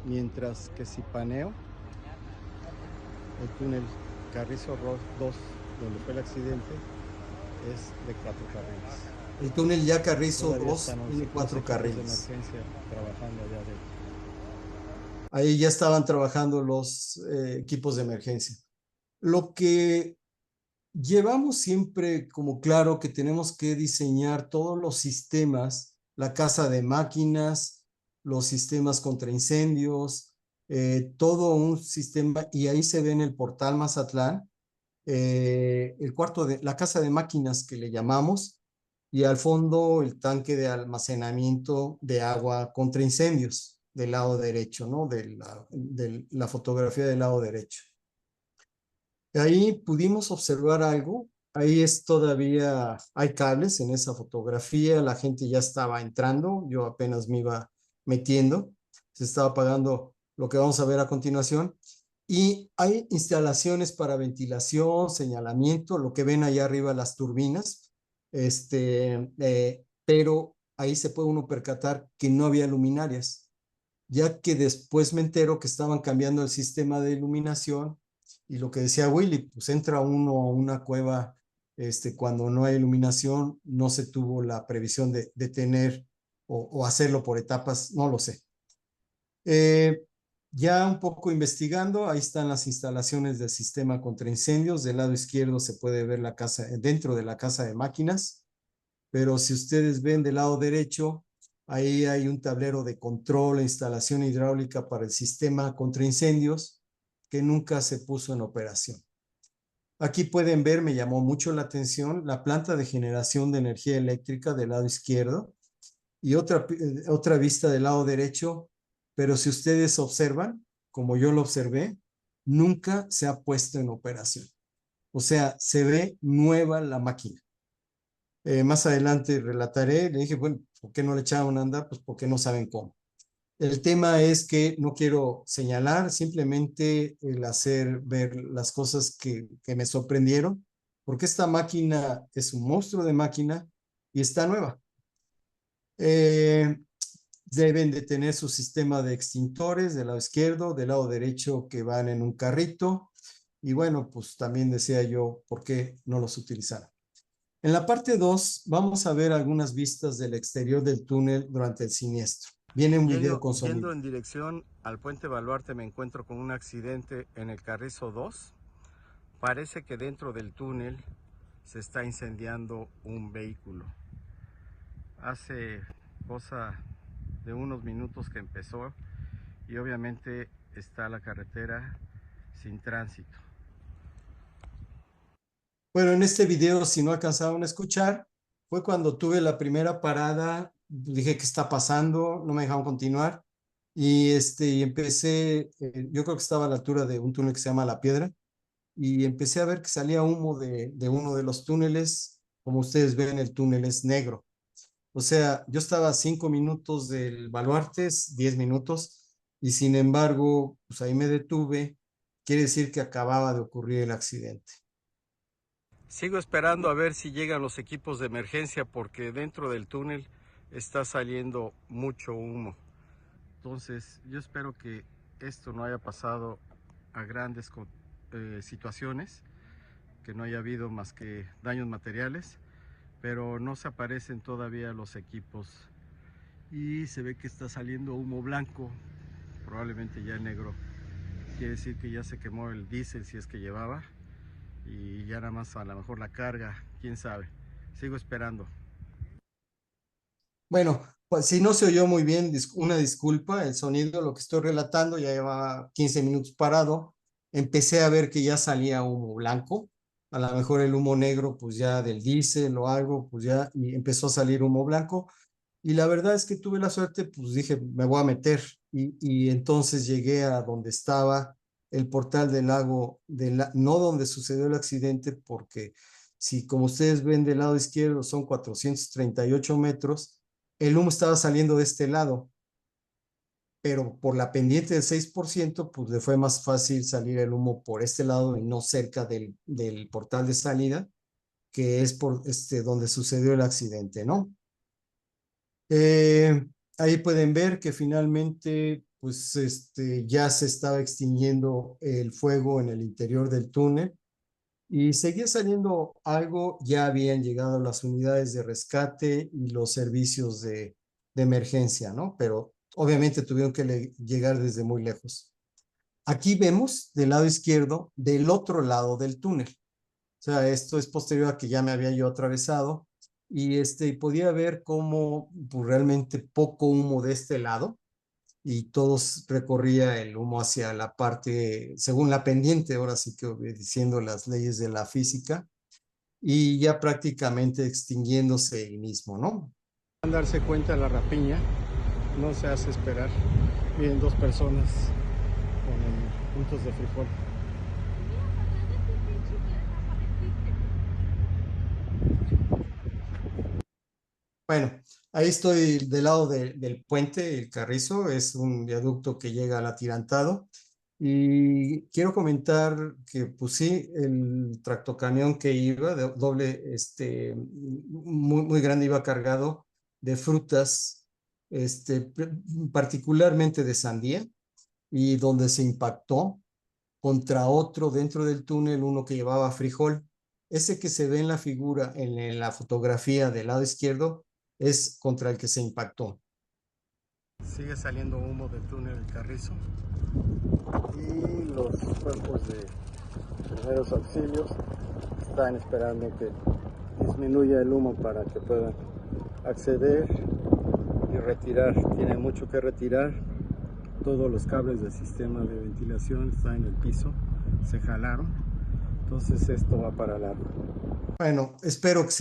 mientras que si paneo, el túnel Carrizo 2, donde fue el accidente, es de 4 carriles. El túnel ya Carrizo Todavía 2 están tiene 4 de carriles. emergencia trabajando allá adentro. Ahí ya estaban trabajando los equipos de emergencia. Lo que llevamos siempre como claro que tenemos que diseñar todos los sistemas, la casa de máquinas, los sistemas contra incendios, todo un sistema, y ahí se ve en el portal Mazatlán, la casa de máquinas que le llamamos, y al fondo el tanque de almacenamiento de agua contra incendios del lado derecho, ¿no? De la fotografía del lado derecho. Ahí pudimos observar algo. Ahí todavía hay cables en esa fotografía. La gente ya estaba entrando. Yo apenas me iba metiendo. Se estaba apagando lo que vamos a ver a continuación. Y hay instalaciones para ventilación, señalamiento, lo que ven allá arriba, las turbinas. Pero ahí se puede uno percatar que no había luminarias, ya que después me entero que estaban cambiando el sistema de iluminación. Y lo que decía Willy, pues entra uno a una cueva cuando no hay iluminación, no se tuvo la previsión de tener o hacerlo por etapas, no lo sé. Ya un poco investigando, ahí están las instalaciones del sistema contra incendios. Del lado izquierdo se puede ver la casa, dentro de la casa de máquinas, pero si ustedes ven del lado derecho, ahí hay un tablero de control e instalación hidráulica para el sistema contra incendios que nunca se puso en operación. Aquí pueden ver, me llamó mucho la atención, la planta de generación de energía eléctrica del lado izquierdo y otra vista del lado derecho, pero si ustedes observan, como yo lo observé, nunca se ha puesto en operación. O sea, se ve nueva la máquina. Más adelante relataré, le dije, bueno, ¿por qué no le echaron a andar? Pues porque no saben cómo. El tema es que no quiero señalar, simplemente el hacer ver las cosas que me sorprendieron, porque esta máquina es un monstruo de máquina y está nueva. Deben de tener su sistema de extintores del lado izquierdo, del lado derecho que van en un carrito. Y bueno, pues también decía yo, ¿por qué no los utilizaron? En la parte 2 vamos a ver algunas vistas del exterior del túnel durante el siniestro. Viene un video con sonido. Yendo en dirección al puente Baluarte me encuentro con un accidente en el Carrizo 2. Parece que dentro del túnel se está incendiando un vehículo. Hace cosa de unos minutos que empezó y obviamente está la carretera sin tránsito. Bueno, en este video, si no alcanzaron a escuchar, fue cuando tuve la primera parada, dije, ¿qué está pasando? No me dejaron continuar. Y empecé, yo creo que estaba a la altura de un túnel que se llama La Piedra, y empecé a ver que salía humo de uno de los túneles. Como ustedes ven, el túnel es negro. O sea, yo estaba a 5 minutos del Baluartes, 10 minutos, y sin embargo, pues ahí me detuve. Quiere decir que acababa de ocurrir el accidente. Sigo esperando a ver si llegan los equipos de emergencia porque dentro del túnel está saliendo mucho humo. Entonces, yo espero que esto no haya pasado a grandes situaciones, que no haya habido más que daños materiales, pero no se aparecen todavía los equipos y se ve que está saliendo humo blanco, probablemente ya negro. Quiere decir que ya se quemó el diésel si es que llevaba y ya nada más a lo mejor la carga, quién sabe. Sigo esperando. Bueno, pues si no se oyó muy bien, una disculpa, el sonido, lo que estoy relatando, ya lleva 15 minutos parado. Empecé a ver que ya salía humo blanco, a lo mejor el humo negro, pues ya del diésel o algo, pues ya, y empezó a salir humo blanco. Y la verdad es que tuve la suerte, pues dije, me voy a meter. Y entonces llegué a donde estaba el portal del lago, no donde sucedió el accidente, porque si como ustedes ven del lado izquierdo son 438 metros, el humo estaba saliendo de este lado, pero por la pendiente del 6%, pues le fue más fácil salir el humo por este lado y no cerca del portal de salida, que es por donde sucedió el accidente, ¿no? Ahí pueden ver que finalmente pues ya se estaba extinguiendo el fuego en el interior del túnel y seguía saliendo algo. Ya habían llegado las unidades de rescate y los servicios de emergencia, ¿no? Pero obviamente tuvieron que llegar desde muy lejos. Aquí vemos del lado izquierdo, del otro lado del túnel. O sea, esto es posterior a que ya me había yo atravesado y podía ver cómo pues, realmente poco humo de este lado y todos recorría el humo hacia la parte, según la pendiente, ahora sí que obedeciendo las leyes de la física y ya prácticamente extinguiéndose el mismo, ¿no? Al darse cuenta de la rapiña, no se hace esperar. Vienen dos personas con puntos de frijol. Bueno, ahí estoy del lado del puente, el Carrizo, es un viaducto que llega al Atirantado. Y quiero comentar que, pues sí, el tractocamión que iba, doble, muy, muy grande, iba cargado de frutas, particularmente de sandía, y donde se impactó contra otro dentro del túnel, uno que llevaba frijol. Ese que se ve en la figura, en la fotografía del lado izquierdo, es contra el que se impactó. Sigue saliendo humo del túnel del Carrizo y los cuerpos de primeros auxilios están esperando que disminuya el humo para que puedan acceder y retirar. Tienen mucho que retirar. Todos los cables del sistema de ventilación están en el piso, se jalaron, entonces esto va para largo. Bueno, espero que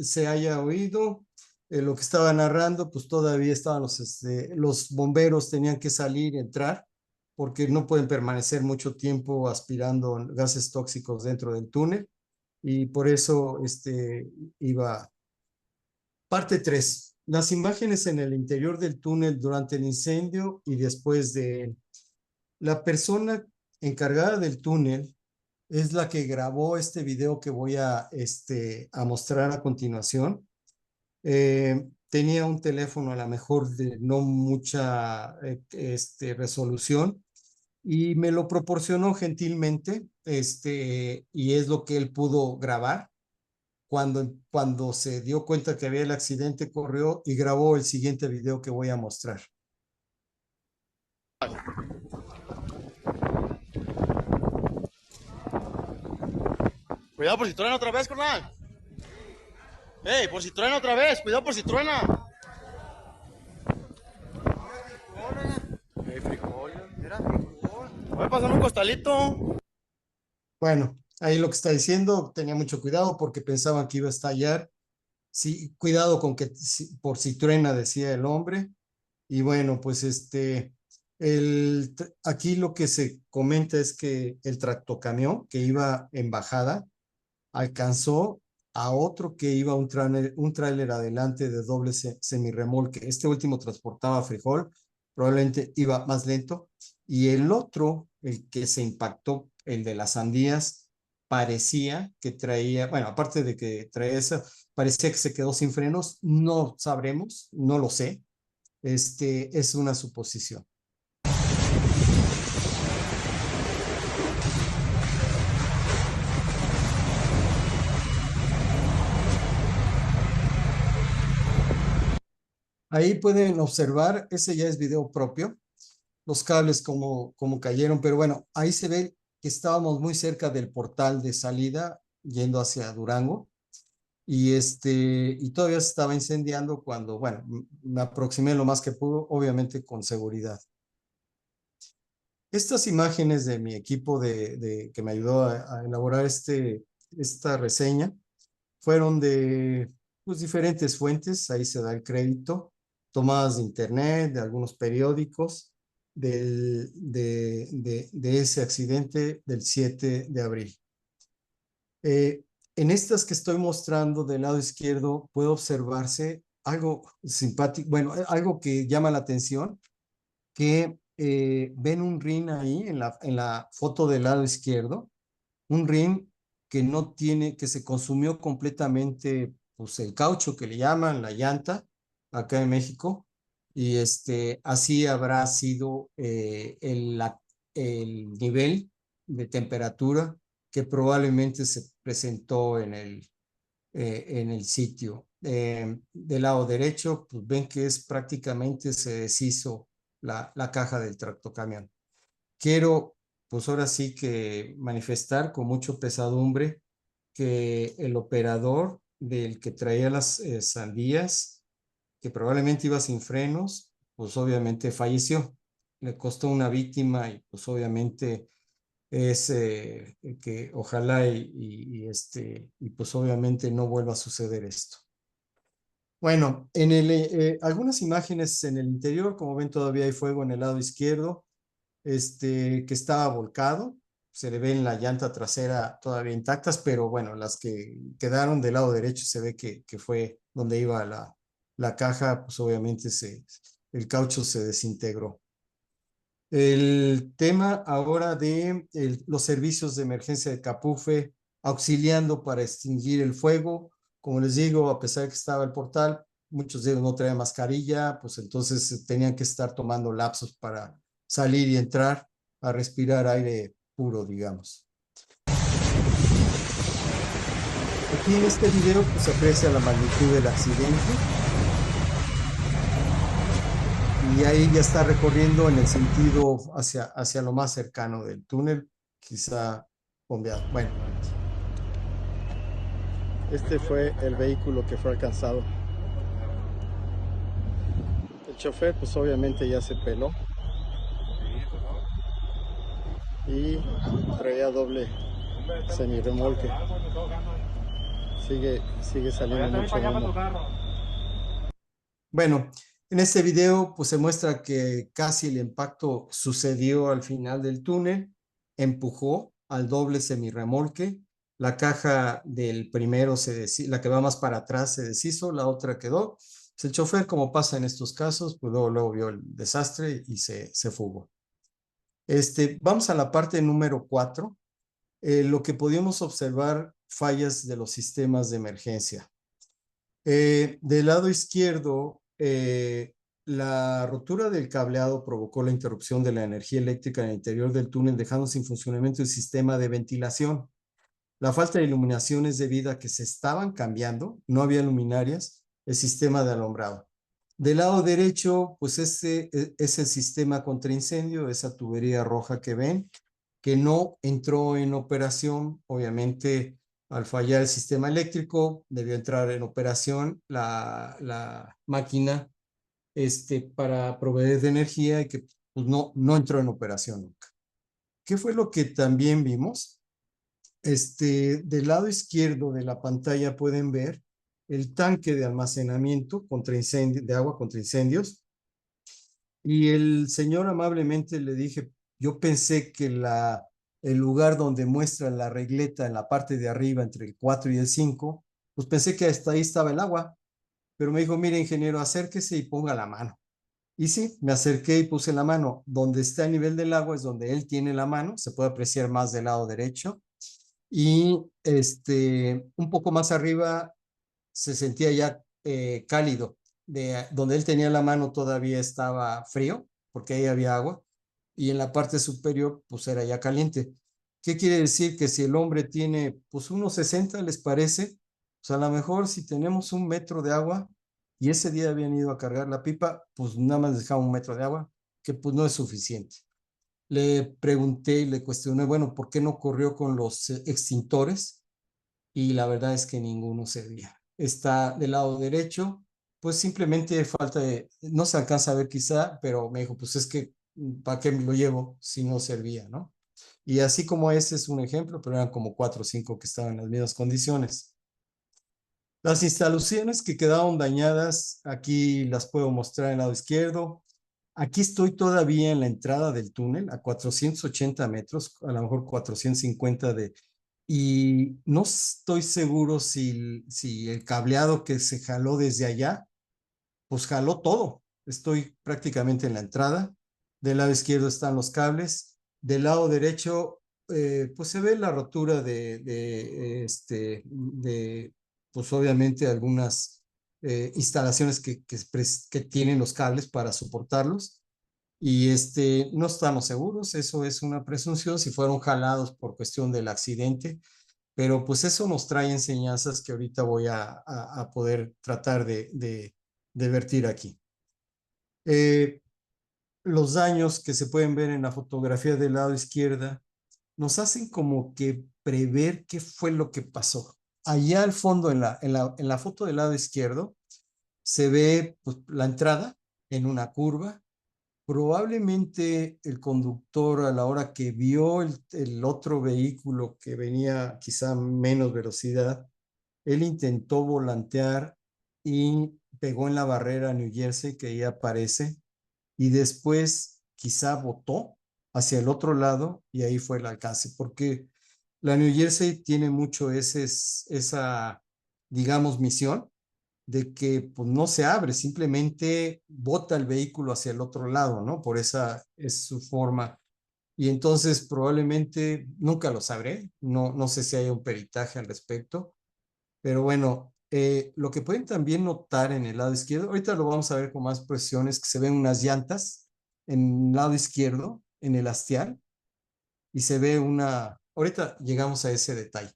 se haya oído lo que estaba narrando. Pues todavía estaban los bomberos, tenían que salir y entrar porque no pueden permanecer mucho tiempo aspirando gases tóxicos dentro del túnel y por eso iba. Parte 3. Las imágenes en el interior del túnel durante el incendio y después de él. La persona encargada del túnel es la que grabó este video que voy a mostrar a continuación. tenía un teléfono a lo mejor de no mucha resolución y me lo proporcionó gentilmente, y es lo que él pudo grabar. Cuando se dio cuenta que había el accidente, corrió y grabó el siguiente video que voy a mostrar. Cuidado por si truena otra vez, carnal. ¡Ey, por si truena otra vez! ¡Cuidado por si truena! Mira, voy a pasar un costalito. Bueno, ahí lo que está diciendo, tenía mucho cuidado porque pensaban que iba a estallar. Sí, cuidado con que por si truena, decía el hombre. Y bueno, pues aquí lo que se comenta es que el tractocamión que iba en bajada alcanzó a otro que iba un tráiler adelante de doble semirremolque. Este último transportaba frijol, probablemente iba más lento. Y el otro, el que se impactó, el de las sandías, parecía que traía, bueno, aparte de que traía esa, parecía que se quedó sin frenos. No sabremos, no lo sé. Es una suposición. Ahí pueden observar, ese ya es video propio, los cables como cayeron, pero bueno, ahí se ve que estábamos muy cerca del portal de salida yendo hacia Durango y todavía se estaba incendiando cuando, bueno, me aproximé lo más que pudo, obviamente con seguridad. Estas imágenes de mi equipo que me ayudó a elaborar esta reseña fueron de pues, diferentes fuentes, ahí se da el crédito, tomadas de internet, de algunos periódicos, de ese accidente del 7 de abril. En estas que estoy mostrando del lado izquierdo puede observarse algo simpático, bueno, algo que llama la atención, que ven un rin ahí en la foto del lado izquierdo, un rin que no tiene, que se consumió completamente, pues el caucho que le llaman, la llanta, acá en México, y así habrá sido el nivel de temperatura que probablemente se presentó en el sitio. Del lado derecho, pues ven que prácticamente se deshizo la caja del tractocamión. Quiero, pues ahora sí que manifestar con mucho pesadumbre que el operador del que traía las sandías, que probablemente iba sin frenos, pues obviamente falleció. Le costó una víctima y pues obviamente es que ojalá y pues obviamente no vuelva a suceder esto. Bueno, algunas imágenes en el interior, como ven todavía hay fuego en el lado izquierdo, que estaba volcado, se le ven la llanta trasera todavía intactas, pero bueno, las que quedaron del lado derecho se ve que fue donde iba la caja, pues obviamente el caucho se desintegró. El tema ahora de los servicios de emergencia de Capufe auxiliando para extinguir el fuego. Como les digo, a pesar de que estaba el portal, muchos de ellos no traían mascarilla, pues entonces tenían que estar tomando lapsos para salir y entrar a respirar aire puro, digamos. Aquí en este video pues, se aprecia la magnitud del accidente. Y ahí ya está recorriendo en el sentido hacia lo más cercano del túnel, quizá bombeado. Bueno. Este fue el vehículo que fue alcanzado. El chofer pues obviamente ya se peló. Y traía doble semirremolque. Sigue saliendo mucho humo. Bueno, en este video pues se muestra que casi el impacto sucedió al final del túnel, empujó al doble semirremolque, la caja del primero la que va más para atrás se deshizo, la otra quedó. Pues el chofer, como pasa en estos casos, pues luego vio el desastre y se fugó. Vamos a la parte número 4. Lo que podíamos observar, fallas de los sistemas de emergencia. Del lado izquierdo, la rotura del cableado provocó la interrupción de la energía eléctrica en el interior del túnel, dejando sin funcionamiento el sistema de ventilación. La falta de iluminación es debido a que se estaban cambiando, no había luminarias, el sistema de alumbrado. Del lado derecho, pues ese es el sistema contra incendio, esa tubería roja que ven, que no entró en operación. Obviamente, al fallar el sistema eléctrico, debió entrar en operación la máquina para proveer de energía y que pues, no entró en operación nunca. ¿Qué fue lo que también vimos? Del lado izquierdo de la pantalla pueden ver el tanque de almacenamiento de agua contra incendios. Y el señor amablemente le dije, yo pensé que el lugar donde muestra la regleta en la parte de arriba entre el 4 y el 5, pues pensé que hasta ahí estaba el agua. Pero me dijo, mire, ingeniero, acérquese y ponga la mano. Y sí, me acerqué y puse la mano. Donde está el nivel del agua es donde él tiene la mano. Se puede apreciar más del lado derecho. Y un poco más arriba se sentía ya cálido. Donde él tenía la mano todavía estaba frío, porque ahí había agua. Y en la parte superior, pues era ya caliente. ¿Qué quiere decir? Que si el hombre tiene, pues, 1.60, ¿les parece? Pues a lo mejor si tenemos 1 metro de agua y ese día habían ido a cargar la pipa, pues nada más dejaba 1 metro de agua, que pues no es suficiente. Le pregunté y le cuestioné, bueno, ¿por qué no corrió con los extintores? Y la verdad es que ninguno servía. Está del lado derecho, pues simplemente falta de, no se alcanza a ver quizá, pero me dijo, pues es que, ¿para qué me lo llevo si no servía, no? Y así como ese es un ejemplo, pero eran como 4 o 5 que estaban en las mismas condiciones. Las instalaciones que quedaron dañadas, aquí las puedo mostrar en el lado izquierdo. Aquí estoy todavía en la entrada del túnel, a 480 metros, a lo mejor 450 y no estoy seguro si el cableado que se jaló desde allá, pues jaló todo. Estoy prácticamente en la entrada. Del lado izquierdo están los cables. Del lado derecho, pues se ve la rotura pues obviamente algunas instalaciones que tienen los cables para soportarlos. Y no estamos seguros, eso es una presunción, si fueron jalados por cuestión del accidente, pero pues eso nos trae enseñanzas que ahorita voy a poder tratar de vertir aquí. Los daños que se pueden ver en la fotografía del lado izquierda nos hacen como que prever qué fue lo que pasó. Allá al fondo, en la foto del lado izquierdo, se ve pues, la entrada en una curva. Probablemente el conductor, a la hora que vio el otro vehículo que venía quizá a menos velocidad, él intentó volantear y pegó en la barrera New Jersey que ahí aparece, y después quizá botó hacia el otro lado y ahí fue el alcance, porque la New Jersey tiene mucho esa, digamos, misión de que pues, no se abre, simplemente bota el vehículo hacia el otro lado, ¿no? Por esa es su forma. Y entonces probablemente nunca lo sabré, no sé si hay un peritaje al respecto, pero bueno, lo que pueden también notar en el lado izquierdo, ahorita lo vamos a ver con más presiones, que se ven unas llantas en el lado izquierdo, en el hastial, y se ve ahorita llegamos a ese detalle.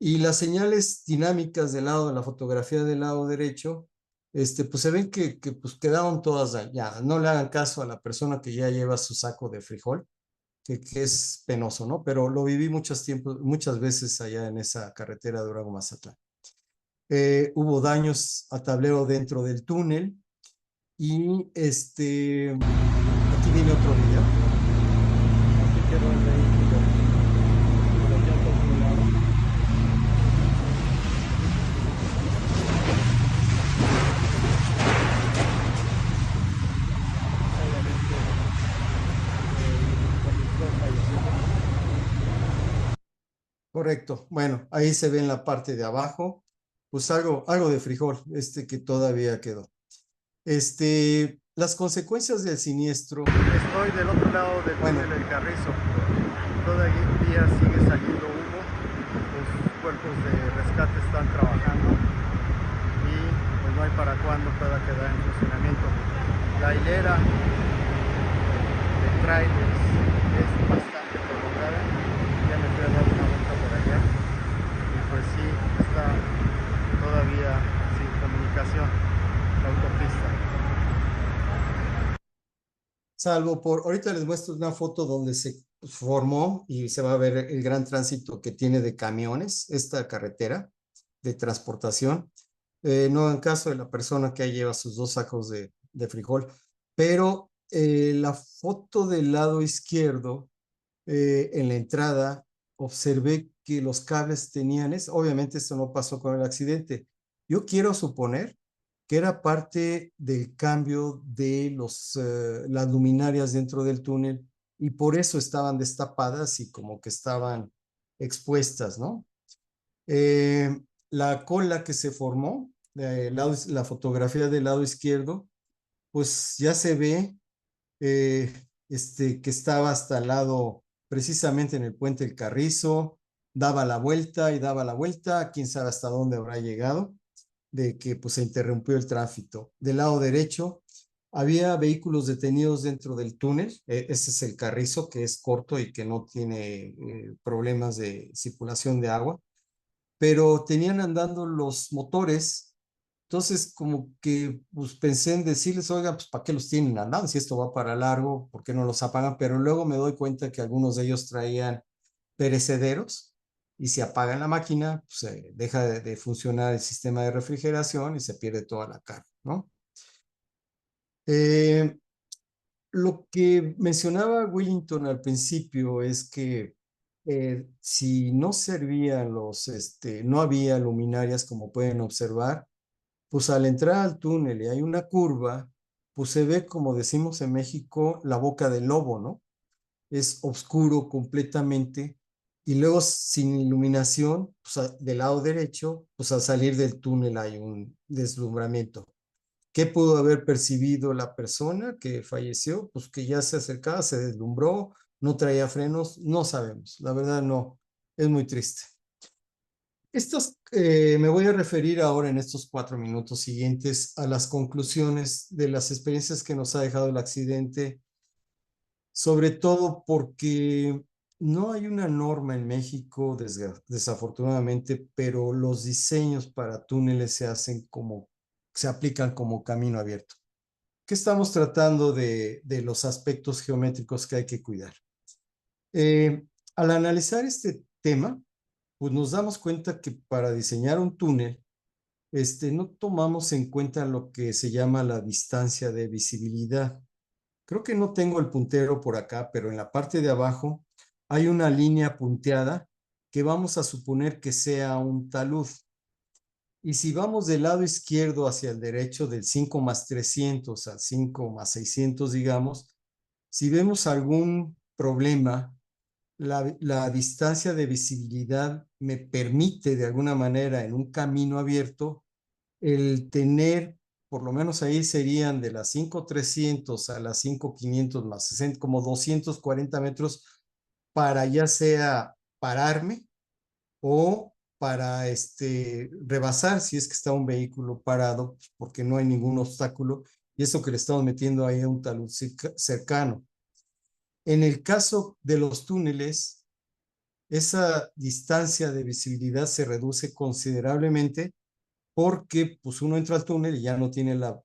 Y las señales dinámicas del lado de la fotografía del lado derecho, pues se ven que pues quedaron todas dañadas. No le hagan caso a la persona que ya lleva su saco de frijol, que es penoso, ¿no? Pero lo viví muchas veces allá en esa carretera de Durango-Mazatlán. Hubo daños a tablero dentro del túnel y aquí viene otro video. Aquí quedó el vehículo. Los llantas volaron. Obviamente, el conductor falleció. Correcto. Bueno, ahí se ve en la parte de abajo, pues algo de frijol, que todavía quedó. Las consecuencias del siniestro. Estoy del otro lado del túnel del Carrizo. Todavía sigue saliendo humo. Los cuerpos de rescate están trabajando. Y hay para cuándo pueda quedar en funcionamiento. La hilera de trailers es bastante prolongada. Ya me fui a dar una vuelta por allá y pues sí, está todavía sin comunicación la autopista. Salvo por, ahorita les muestro una foto donde se formó y se va a ver el gran tránsito que tiene de camiones, esta carretera de transportación. No en caso de la persona que ahí lleva sus 2 sacos de frijol, pero la foto del lado izquierdo, en la entrada, observé que los cables tenían, obviamente esto no pasó con el accidente. Yo quiero suponer que era parte del cambio de las luminarias dentro del túnel y por eso estaban destapadas y como que estaban expuestas, ¿no? La cola que se formó, la fotografía del lado izquierdo, pues ya se ve que estaba hasta el lado, precisamente en el puente del Carrizo, daba la vuelta y daba la vuelta, quién sabe hasta dónde habrá llegado, de que pues se interrumpió el tránsito. Del lado derecho había vehículos detenidos dentro del túnel, ese es el Carrizo que es corto y que no tiene problemas de circulación de agua, pero tenían andando los motores. Entonces, como que pues, pensé en decirles, oiga, pues ¿para qué los tienen andando? Si esto va para largo, ¿por qué no los apagan? Pero luego me doy cuenta que algunos de ellos traían perecederos y si apagan la máquina, pues deja de funcionar el sistema de refrigeración y se pierde toda la carga, ¿no? Lo que mencionaba Willington al principio es que si no servían no había luminarias como pueden observar, pues al entrar al túnel y hay una curva, pues se ve, como decimos en México, la boca del lobo, ¿no? Es oscuro completamente y luego sin iluminación, pues del lado derecho, pues al salir del túnel hay un deslumbramiento. ¿Qué pudo haber percibido la persona que falleció? Pues que ya se acercaba, se deslumbró, no traía frenos, no sabemos, la verdad no, es muy triste. Me voy a referir ahora en estos 4 minutos siguientes a las conclusiones de las experiencias que nos ha dejado el accidente, sobre todo porque no hay una norma en México, desafortunadamente, pero los diseños para túneles se aplican como camino abierto. ¿Qué estamos tratando de los aspectos geométricos que hay que cuidar? Al analizar este tema, pues nos damos cuenta que para diseñar un túnel, no tomamos en cuenta lo que se llama la distancia de visibilidad. Creo que no tengo el puntero por acá, pero en la parte de abajo hay una línea punteada que vamos a suponer que sea un talud. Y si vamos del lado izquierdo hacia el derecho, del 5 más 300 al 5 más 600, digamos, si vemos algún problema, la distancia de visibilidad me permite de alguna manera en un camino abierto el tener, por lo menos ahí serían de las 5,300 a las 5,500 más 60, como 240 metros para ya sea pararme o para rebasar si es que está un vehículo parado, porque no hay ningún obstáculo, y eso que le estamos metiendo ahí a un talud cercano. En el caso de los túneles, esa distancia de visibilidad se reduce considerablemente porque pues uno entra al túnel y ya no tiene la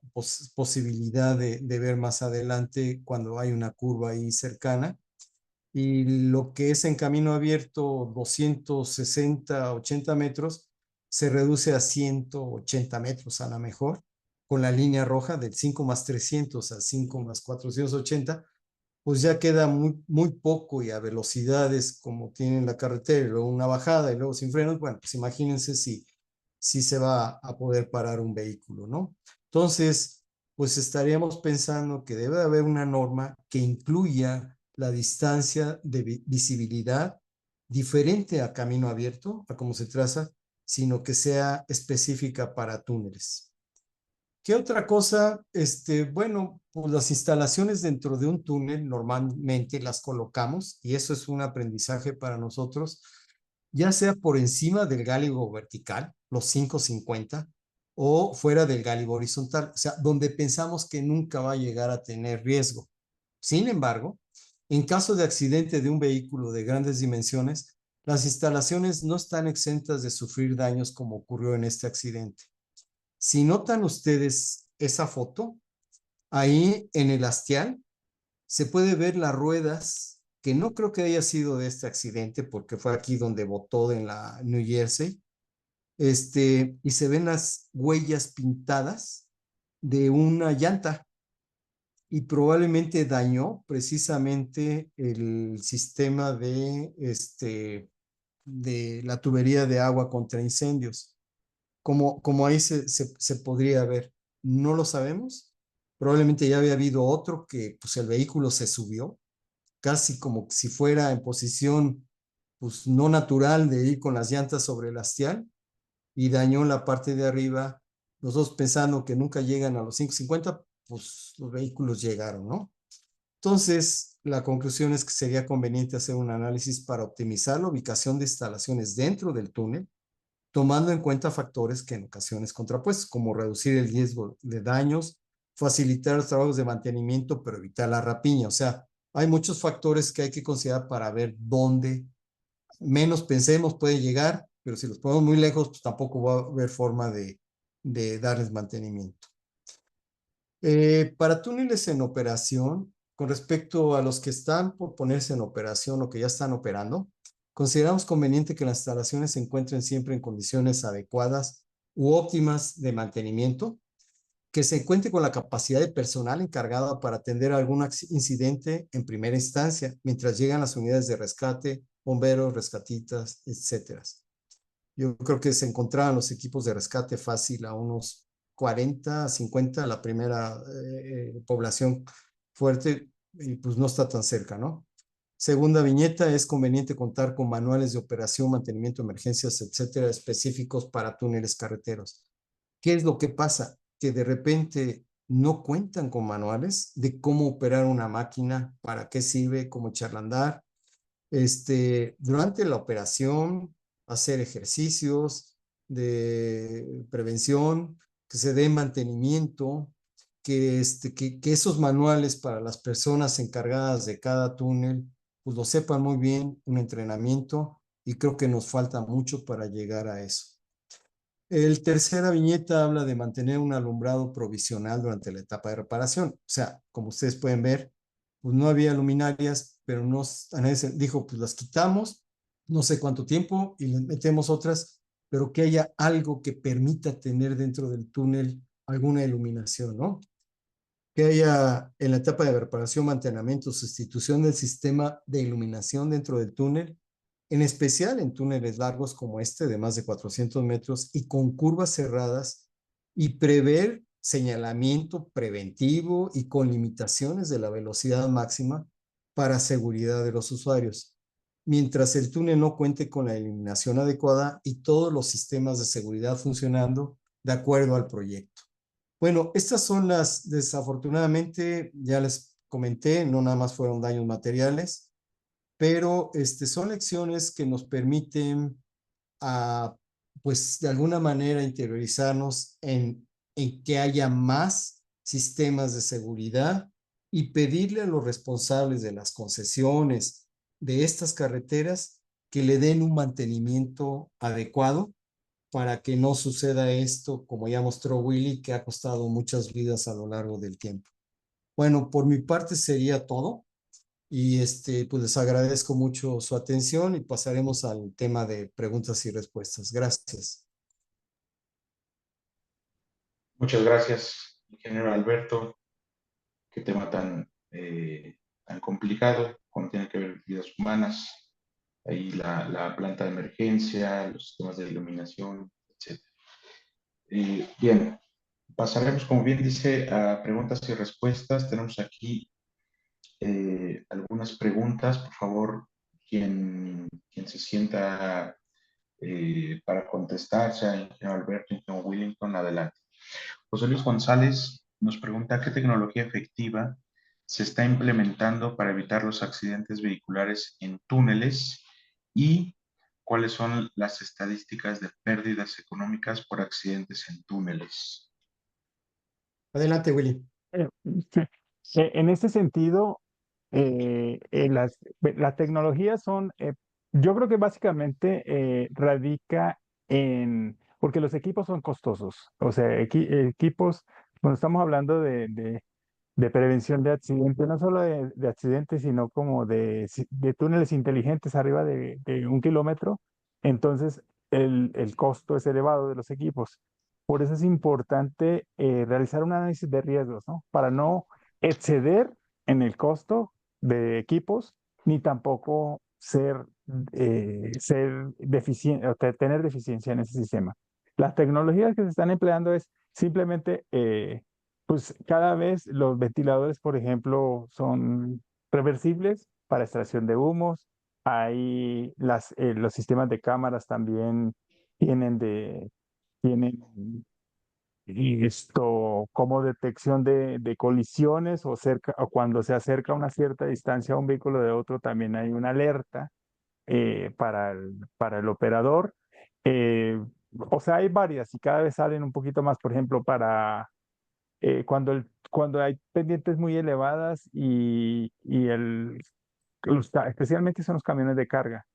posibilidad de ver más adelante cuando hay una curva ahí cercana. Y lo que es en camino abierto 260, 80 metros, se reduce a 180 metros a la mejor, con la línea roja del 5 más 300 a 5 más 480, pues ya queda muy poco y a velocidades como tiene la carretera, y luego una bajada y luego sin frenos, bueno, pues imagínense si se va a poder parar un vehículo, ¿no? Entonces, pues estaríamos pensando que debe haber una norma que incluya la distancia de visibilidad diferente a camino abierto, a cómo se traza, sino que sea específica para túneles. ¿Qué otra cosa? Bueno, pues las instalaciones dentro de un túnel normalmente las colocamos, y eso es un aprendizaje para nosotros, ya sea por encima del gáligo vertical, los 550, o fuera del gálibo horizontal, o sea, donde pensamos que nunca va a llegar a tener riesgo. Sin embargo, en caso de accidente de un vehículo de grandes dimensiones, las instalaciones no están exentas de sufrir daños como ocurrió en este accidente. Si notan ustedes esa foto, ahí en el hastial se puede ver las ruedas, que no creo que haya sido de este accidente, porque fue aquí donde botó en la New Jersey, y se ven las huellas pintadas de una llanta y probablemente dañó precisamente el sistema de la tubería de agua contra incendios. Como ahí se podría ver. No lo sabemos. Probablemente ya había habido otro que pues el vehículo se subió, casi como si fuera en posición pues no natural de ir con las llantas sobre el hastial y dañó la parte de arriba. Nosotros pensando que nunca llegan a los 550, pues los vehículos llegaron, ¿no? Entonces, la conclusión es que sería conveniente hacer un análisis para optimizar la ubicación de instalaciones dentro del túnel, tomando en cuenta factores que en ocasiones contrapuestos, como reducir el riesgo de daños, facilitar los trabajos de mantenimiento, pero evitar la rapiña. O sea, hay muchos factores que hay que considerar para ver dónde menos pensemos puede llegar, pero si los ponemos muy lejos, pues tampoco va a haber forma de darles mantenimiento. Para túneles en operación, con respecto a los que están por ponerse en operación o que ya están operando, consideramos conveniente que las instalaciones se encuentren siempre en condiciones adecuadas u óptimas de mantenimiento, que se cuente con la capacidad de personal encargada para atender algún incidente en primera instancia, mientras llegan las unidades de rescate, bomberos, rescatistas, etc. Yo creo que se encontraban los equipos de rescate fácil a unos 40, 50, la primera población fuerte, y pues no está tan cerca, ¿no? Segunda viñeta, es conveniente contar con manuales de operación, mantenimiento, emergencias, etcétera, específicos para túneles carreteros. ¿Qué es lo que pasa? Que de repente no cuentan con manuales de cómo operar una máquina, para qué sirve, cómo echarla a andar. Durante la operación, hacer ejercicios de prevención, que se dé mantenimiento, que esos manuales para las personas encargadas de cada túnel, pues lo sepan muy bien, un entrenamiento, y creo que nos falta mucho para llegar a eso. El tercera viñeta habla de mantener un alumbrado provisional durante la etapa de reparación. O sea, como ustedes pueden ver, pues no había luminarias, pero a nadie se dijo, pues las quitamos, no sé cuánto tiempo, y les metemos otras, pero que haya algo que permita tener dentro del túnel alguna iluminación, ¿no? Que haya en la etapa de reparación, mantenimiento, sustitución del sistema de iluminación dentro del túnel, en especial en túneles largos como este de más de 400 metros y con curvas cerradas, y prever señalamiento preventivo y con limitaciones de la velocidad máxima para seguridad de los usuarios, mientras el túnel no cuente con la iluminación adecuada y todos los sistemas de seguridad funcionando de acuerdo al proyecto. Bueno, estas son desafortunadamente, ya les comenté, no nada más fueron daños materiales, pero son lecciones que nos permiten, pues de alguna manera interiorizarnos en que haya más sistemas de seguridad y pedirle a los responsables de las concesiones de estas carreteras que le den un mantenimiento adecuado para que no suceda esto, como ya mostró Willy, que ha costado muchas vidas a lo largo del tiempo. Bueno, por mi parte sería todo. Y pues les agradezco mucho su atención y pasaremos al tema de preguntas y respuestas. Gracias. Muchas gracias, ingeniero Alberto. Qué tema tan complicado, cuando tiene que ver vidas humanas, ahí la planta de emergencia, los sistemas de iluminación, etc. Bien, pasaremos, como bien dice, a preguntas y respuestas. Tenemos aquí algunas preguntas. Por favor, quien se sienta para contestar, sea ingeniero Alberto, ingeniero Willington, adelante. José Luis González nos pregunta qué tecnología efectiva se está implementando para evitar los accidentes vehiculares en túneles y ¿cuáles son las estadísticas de pérdidas económicas por accidentes en túneles? Adelante, Willy. Eh, sí. En este sentido, las tecnologías son, yo creo que básicamente radica porque los equipos son costosos, o sea, equipos, cuando estamos hablando de prevención de accidentes, no solo de accidentes, sino como de túneles inteligentes arriba de 1 kilómetro, entonces el costo es elevado de los equipos. Por eso es importante realizar un análisis de riesgos, ¿no? Para no exceder en el costo de equipos, ni tampoco ser deficiente, o tener deficiencia en ese sistema. Las tecnologías que se están empleando es simplemente pues cada vez los ventiladores, por ejemplo, son reversibles para extracción de humos. Hay los sistemas de cámaras también tienen y esto como detección de colisiones o cuando se acerca a una cierta distancia a un vehículo de otro, también hay una alerta para el operador. Eh, o sea, hay varias y cada vez salen un poquito más, por ejemplo, cuando hay pendientes muy elevadas especialmente son los camiones de carga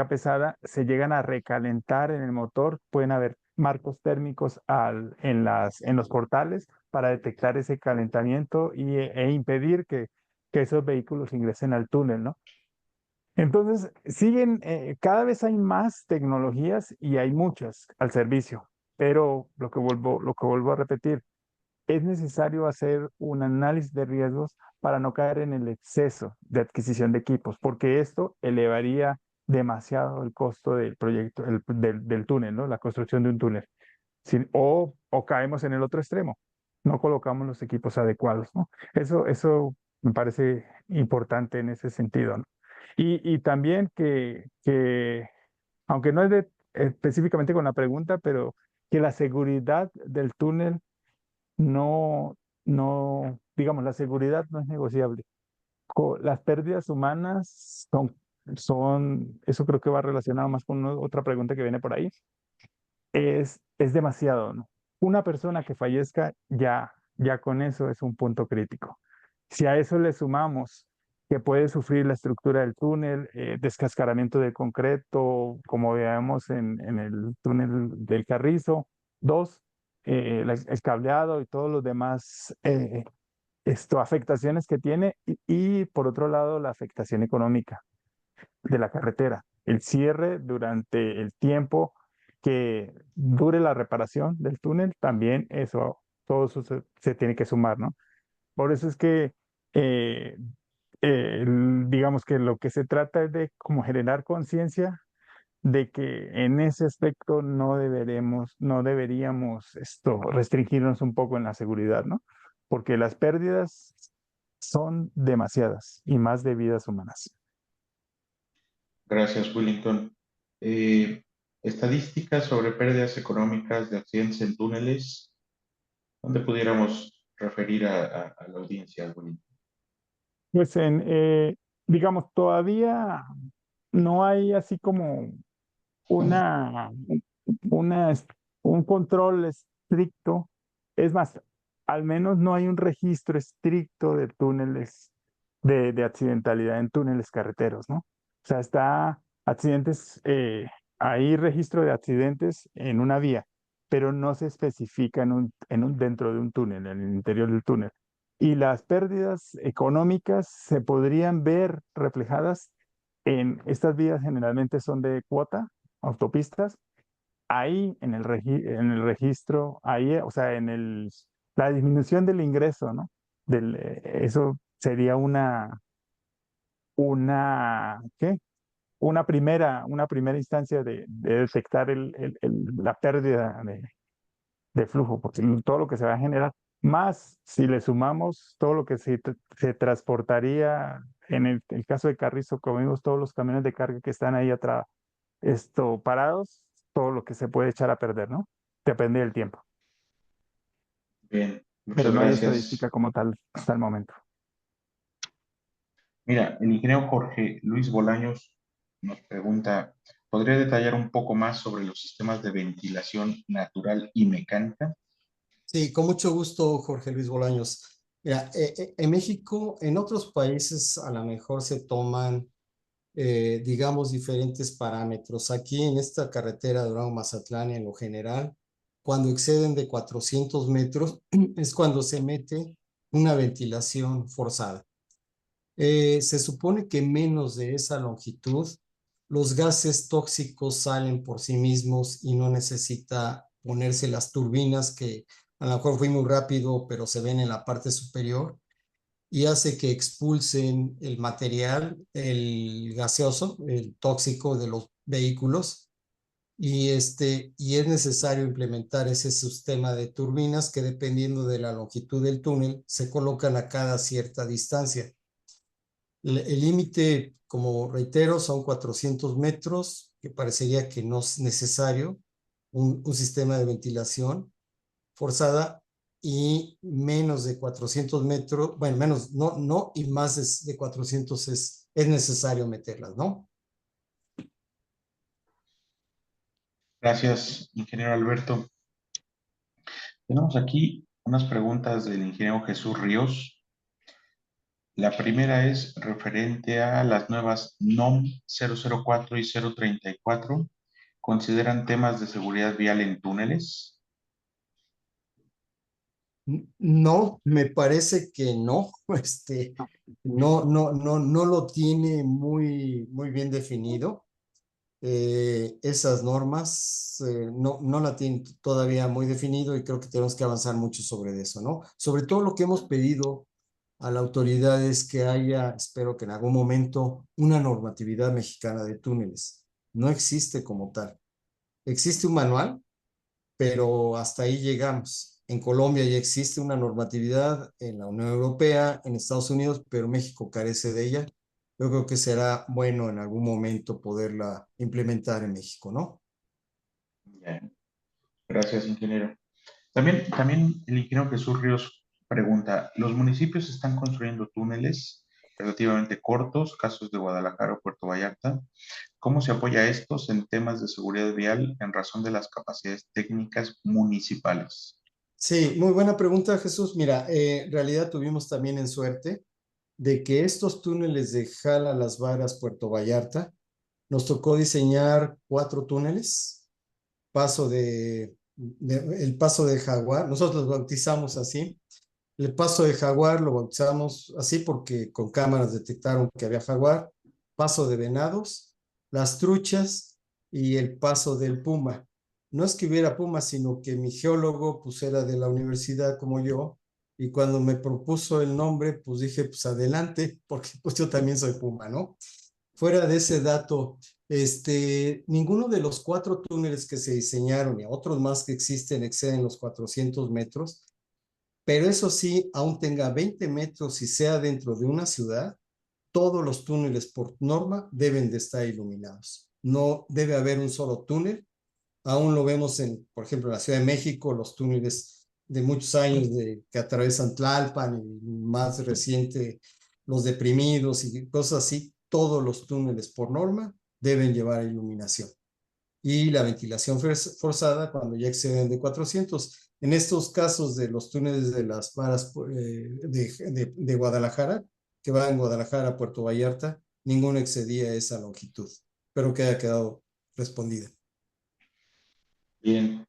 pesada, se llegan a recalentar en el motor, pueden haber marcos térmicos en los portales para detectar ese calentamiento e impedir que esos vehículos ingresen al túnel, ¿no? Entonces, cada vez hay más tecnologías y hay muchas al servicio, pero lo que vuelvo a repetir, es necesario hacer un análisis de riesgos para no caer en el exceso de adquisición de equipos, porque esto elevaría demasiado el costo del proyecto, del túnel, ¿no? La construcción de un túnel. O caemos en el otro extremo, no colocamos los equipos adecuados, ¿no? Eso me parece importante en ese sentido, ¿no? Y también aunque no es específicamente con la pregunta, pero que la seguridad del túnel digamos, la seguridad no es negociable. Las pérdidas humanas eso creo que va relacionado más con otra pregunta que viene por ahí. Es demasiado, ¿no? Una persona que fallezca, ya con eso es un punto crítico. Si a eso le sumamos que puede sufrir la estructura del túnel, descascaramiento de concreto, como veamos en el túnel del Carrizo. Dos, el cableado y todos los demás afectaciones que tiene. Y por otro lado, la afectación económica de la carretera. El cierre durante el tiempo que dure la reparación del túnel, también todo eso se tiene que sumar, ¿no? Por eso es que eh, digamos que lo que se trata es de como generar conciencia de que en ese aspecto no deberíamos restringirnos un poco en la seguridad, ¿no? Porque las pérdidas son demasiadas y más de vidas humanas. Gracias, Willington. Eh, Estadísticas sobre pérdidas económicas de accidentes en túneles, ¿dónde pudiéramos referir a la audiencia, Willington? Pues digamos, todavía no hay así como una, una, es- un control estricto. Es más, al menos no hay un registro estricto de túneles, de accidentalidad en túneles carreteros, ¿no? O sea, hay registro de accidentes en una vía, pero no se especifica dentro de un túnel, en el interior del túnel. Y las pérdidas económicas se podrían ver reflejadas en estas vías, generalmente son de cuota, autopistas. Ahí en el registro, ahí, o sea, la disminución del ingreso, ¿no? Eso sería ¿qué? Una primera instancia de detectar la pérdida de flujo, porque todo lo que se va a generar, más si le sumamos todo lo que se transportaría en el caso de Carrizo, como vimos, todos los camiones de carga que están ahí atrás, parados, todo lo que se puede echar a perder, ¿no? Depende del tiempo, Bien, pero muchas no hay estadística gracias. como tal hasta el momento. Mira, el ingeniero Jorge Luis Bolaños nos pregunta, ¿Podría detallar un poco más sobre los sistemas de ventilación natural y mecánica? Sí, con mucho gusto, Jorge Luis Bolaños. Mira, en México, en otros países a lo mejor se toman, digamos, diferentes parámetros. Aquí en esta carretera Durango-Mazatlán, en lo general, cuando exceden de 400 metros, es cuando se mete una ventilación forzada. Se supone que menos de esa longitud, los gases tóxicos salen por sí mismos y no necesita ponerse las turbinas que a lo mejor fue muy rápido, pero se ven en la parte superior y hace que expulsen el material, el gaseoso, el tóxico de los vehículos. Y es necesario implementar ese sistema de turbinas que dependiendo de la longitud del túnel se colocan a cada cierta distancia. El límite, como reitero, son 400 metros, que parecería que no es necesario un sistema de ventilación forzada y menos de 400 metros, bueno, menos, no, y más de 400 es necesario meterlas, ¿no? Gracias, ingeniero Alberto. Tenemos aquí unas preguntas del ingeniero Jesús Ríos. La primera es referente a las nuevas NOM 004 y 034. ¿Consideran temas de seguridad vial en túneles? No, me parece que no, no lo tiene muy bien definido. Esas normas no la tienen todavía muy definido y creo que tenemos que avanzar mucho sobre eso, ¿no? Sobre todo lo que hemos pedido a la autoridad es que haya, espero que en algún momento, una normatividad mexicana de túneles. No existe como tal. Existe un manual, pero hasta ahí llegamos. En Colombia ya existe una normatividad, en la Unión Europea, en Estados Unidos, pero México carece de ella. Yo creo que será bueno en algún momento poderla implementar en México, ¿no? Bien. Gracias, ingeniero. También el ingeniero Jesús Ríos pregunta, ¿los municipios están construyendo túneles relativamente cortos, casos de Guadalajara o Puerto Vallarta? ¿Cómo se apoya a estos en temas de seguridad vial en razón de las capacidades técnicas municipales? Sí, muy buena pregunta, Jesús. Mira, en realidad tuvimos también en suerte de que estos túneles de Jala Las Varas, Puerto Vallarta, nos tocó diseñar 4 túneles, el paso de Jaguar, nosotros los bautizamos así. El paso de Jaguar lo bautizamos así porque con cámaras detectaron que había jaguar, paso de venados, las truchas y el paso del puma. No es que hubiera puma, sino que mi geólogo pues era de la universidad como yo y cuando me propuso el nombre pues dije pues adelante porque pues yo también soy puma, ¿no? Fuera de ese dato, ninguno de los 4 túneles que se diseñaron y otros más que existen exceden los 400 metros, pero eso sí, aún tenga 20 metros y sea dentro de una ciudad, todos los túneles por norma deben de estar iluminados. No debe haber un solo túnel. Aún lo vemos por ejemplo, en la Ciudad de México, los túneles de muchos años que atraviesan Tlalpan y más reciente los deprimidos y cosas así. Todos los túneles por norma deben llevar iluminación. Y la ventilación forzada cuando ya exceden de 400. En estos casos de los túneles de las varas de Guadalajara, que van en Guadalajara a Puerto Vallarta, ninguno excedía esa longitud. Espero que haya quedado respondida. Bien,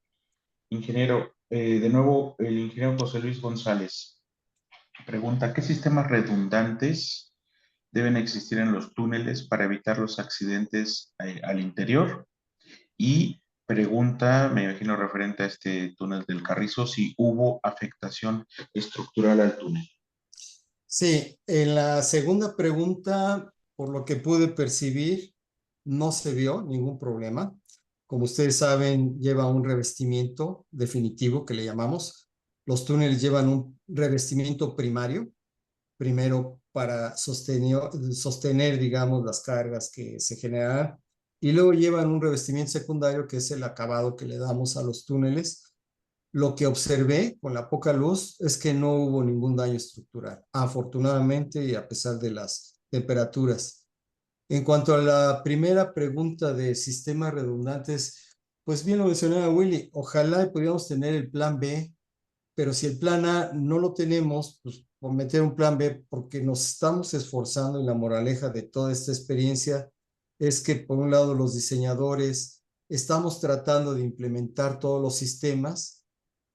ingeniero, de nuevo el ingeniero José Luis González pregunta, ¿qué sistemas redundantes deben existir en los túneles para evitar los accidentes al interior? Y pregunta, me imagino referente a este túnel del Carrizo, si hubo afectación estructural al túnel. Sí, en la segunda pregunta, por lo que pude percibir, no se vio ningún problema. Como ustedes saben, lleva un revestimiento definitivo que le llamamos. Los túneles llevan un revestimiento primario, primero para sostener, digamos, las cargas que se generan, y luego llevan un revestimiento secundario que es el acabado que le damos a los túneles. Lo que observé con la poca luz es que no hubo ningún daño estructural, afortunadamente y a pesar de las temperaturas. En cuanto a la primera pregunta de sistemas redundantes, pues bien lo mencionaba Willy, ojalá pudiéramos tener el plan B, pero si el plan A no lo tenemos, pues por meter un plan B, porque nos estamos esforzando y la moraleja de toda esta experiencia es que por un lado los diseñadores estamos tratando de implementar todos los sistemas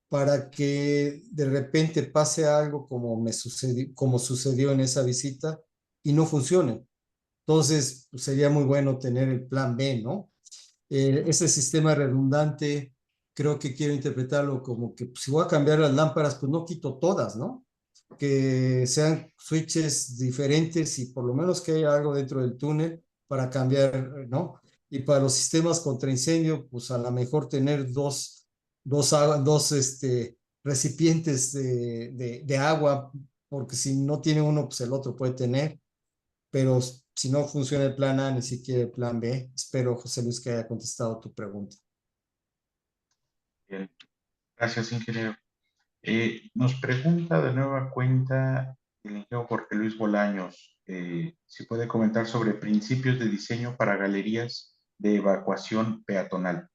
para que de repente pase algo como sucedió en esa visita y no funcione. Entonces, pues, sería muy bueno tener el plan B, ¿no? Ese sistema redundante, creo que quiero interpretarlo como que pues, si voy a cambiar las lámparas, pues no quito todas, ¿no? Que sean switches diferentes y por lo menos que haya algo dentro del túnel para cambiar, ¿no? Y para los sistemas contra incendio, pues a lo mejor tener dos recipientes de agua, porque si no tiene uno, pues el otro puede tener, pero si no funciona el plan A, ni siquiera el plan B. Espero, José Luis, que haya contestado tu pregunta. Bien, gracias, ingeniero. Nos pregunta de nueva cuenta el ingeniero Jorge Luis Bolaños si puede comentar sobre principios de diseño para galerías de evacuación peatonal.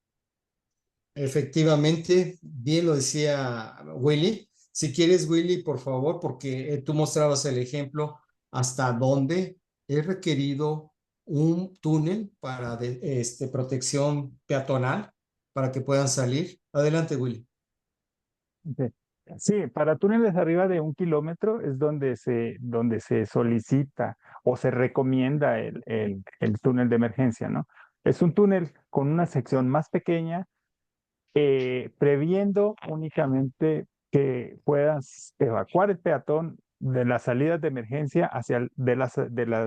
Efectivamente, bien lo decía Willy. Si quieres, Willy, por favor, porque tú mostrabas el ejemplo hasta dónde es requerido un túnel para protección peatonal para que puedan salir. Adelante, Willy. Ok. Sí, para túneles arriba de 1 kilómetro es donde se solicita o se recomienda el túnel de emergencia, ¿no? Es un túnel con una sección más pequeña, previendo únicamente que puedas evacuar el peatón de las salidas de emergencia de las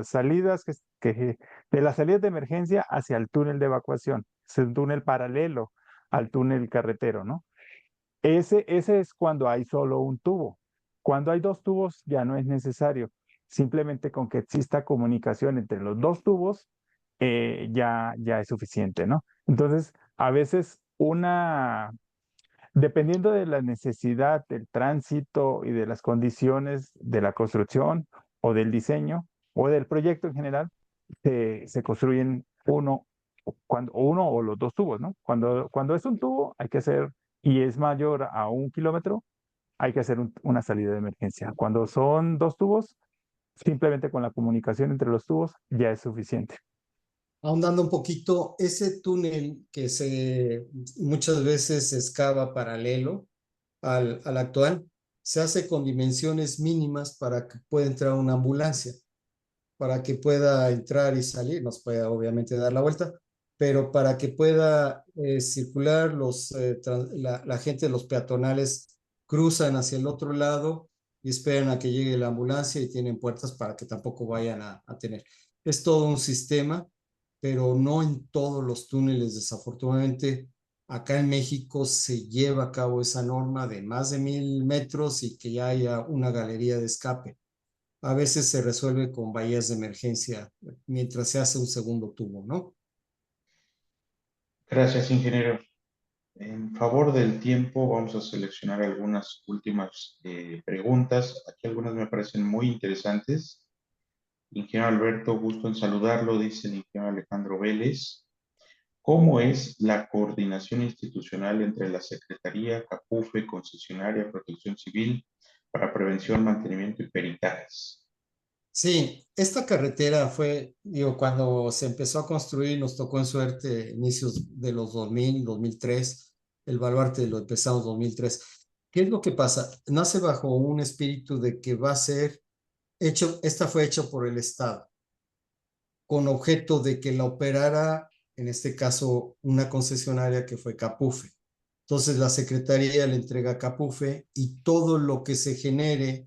salidas de las salidas de emergencia hacia el túnel de evacuación. Es un túnel paralelo al túnel carretero, ¿no? Ese es cuando hay solo un tubo. Cuando hay dos tubos ya no es necesario. Simplemente con que exista comunicación entre los dos tubos ya es suficiente, ¿no? Entonces, a veces dependiendo de la necesidad del tránsito y de las condiciones de la construcción o del diseño o del proyecto en general, se construyen uno o los dos tubos, ¿no? Cuando es un tubo, hay que hacer, y es mayor a 1 kilómetro, hay que hacer una salida de emergencia. Cuando son dos tubos, simplemente con la comunicación entre los tubos ya es suficiente. Ahondando un poquito, ese túnel que muchas veces se excava paralelo al actual, se hace con dimensiones mínimas para que pueda entrar una ambulancia, para que pueda entrar y salir, nos puede obviamente dar la vuelta, pero para que pueda circular, la gente, los peatonales cruzan hacia el otro lado y esperan a que llegue la ambulancia y tienen puertas para que tampoco vayan a tener. Es todo un sistema, pero no en todos los túneles, desafortunadamente. Acá en México se lleva a cabo esa norma de más de 1000 metros y que ya haya una galería de escape. A veces se resuelve con bahías de emergencia mientras se hace un segundo tubo, ¿no? Gracias, ingeniero. En favor del tiempo, vamos a seleccionar algunas últimas preguntas. Aquí algunas me parecen muy interesantes. Ingeniero Alberto, gusto en saludarlo, dice el ingeniero Alejandro Vélez. ¿Cómo es la coordinación institucional entre la Secretaría, CAPUFE, Concesionaria, Protección Civil para prevención, mantenimiento y peritajes? Sí, esta carretera cuando se empezó a construir, nos tocó en suerte inicios de los 2000, 2003, el baluarte lo empezamos 2003. ¿Qué es lo que pasa? Nace bajo un espíritu de que va a ser esta fue hecha por el Estado, con objeto de que la operara, en este caso, una concesionaria que fue CAPUFE. Entonces la Secretaría le entrega a CAPUFE y todo lo que se genere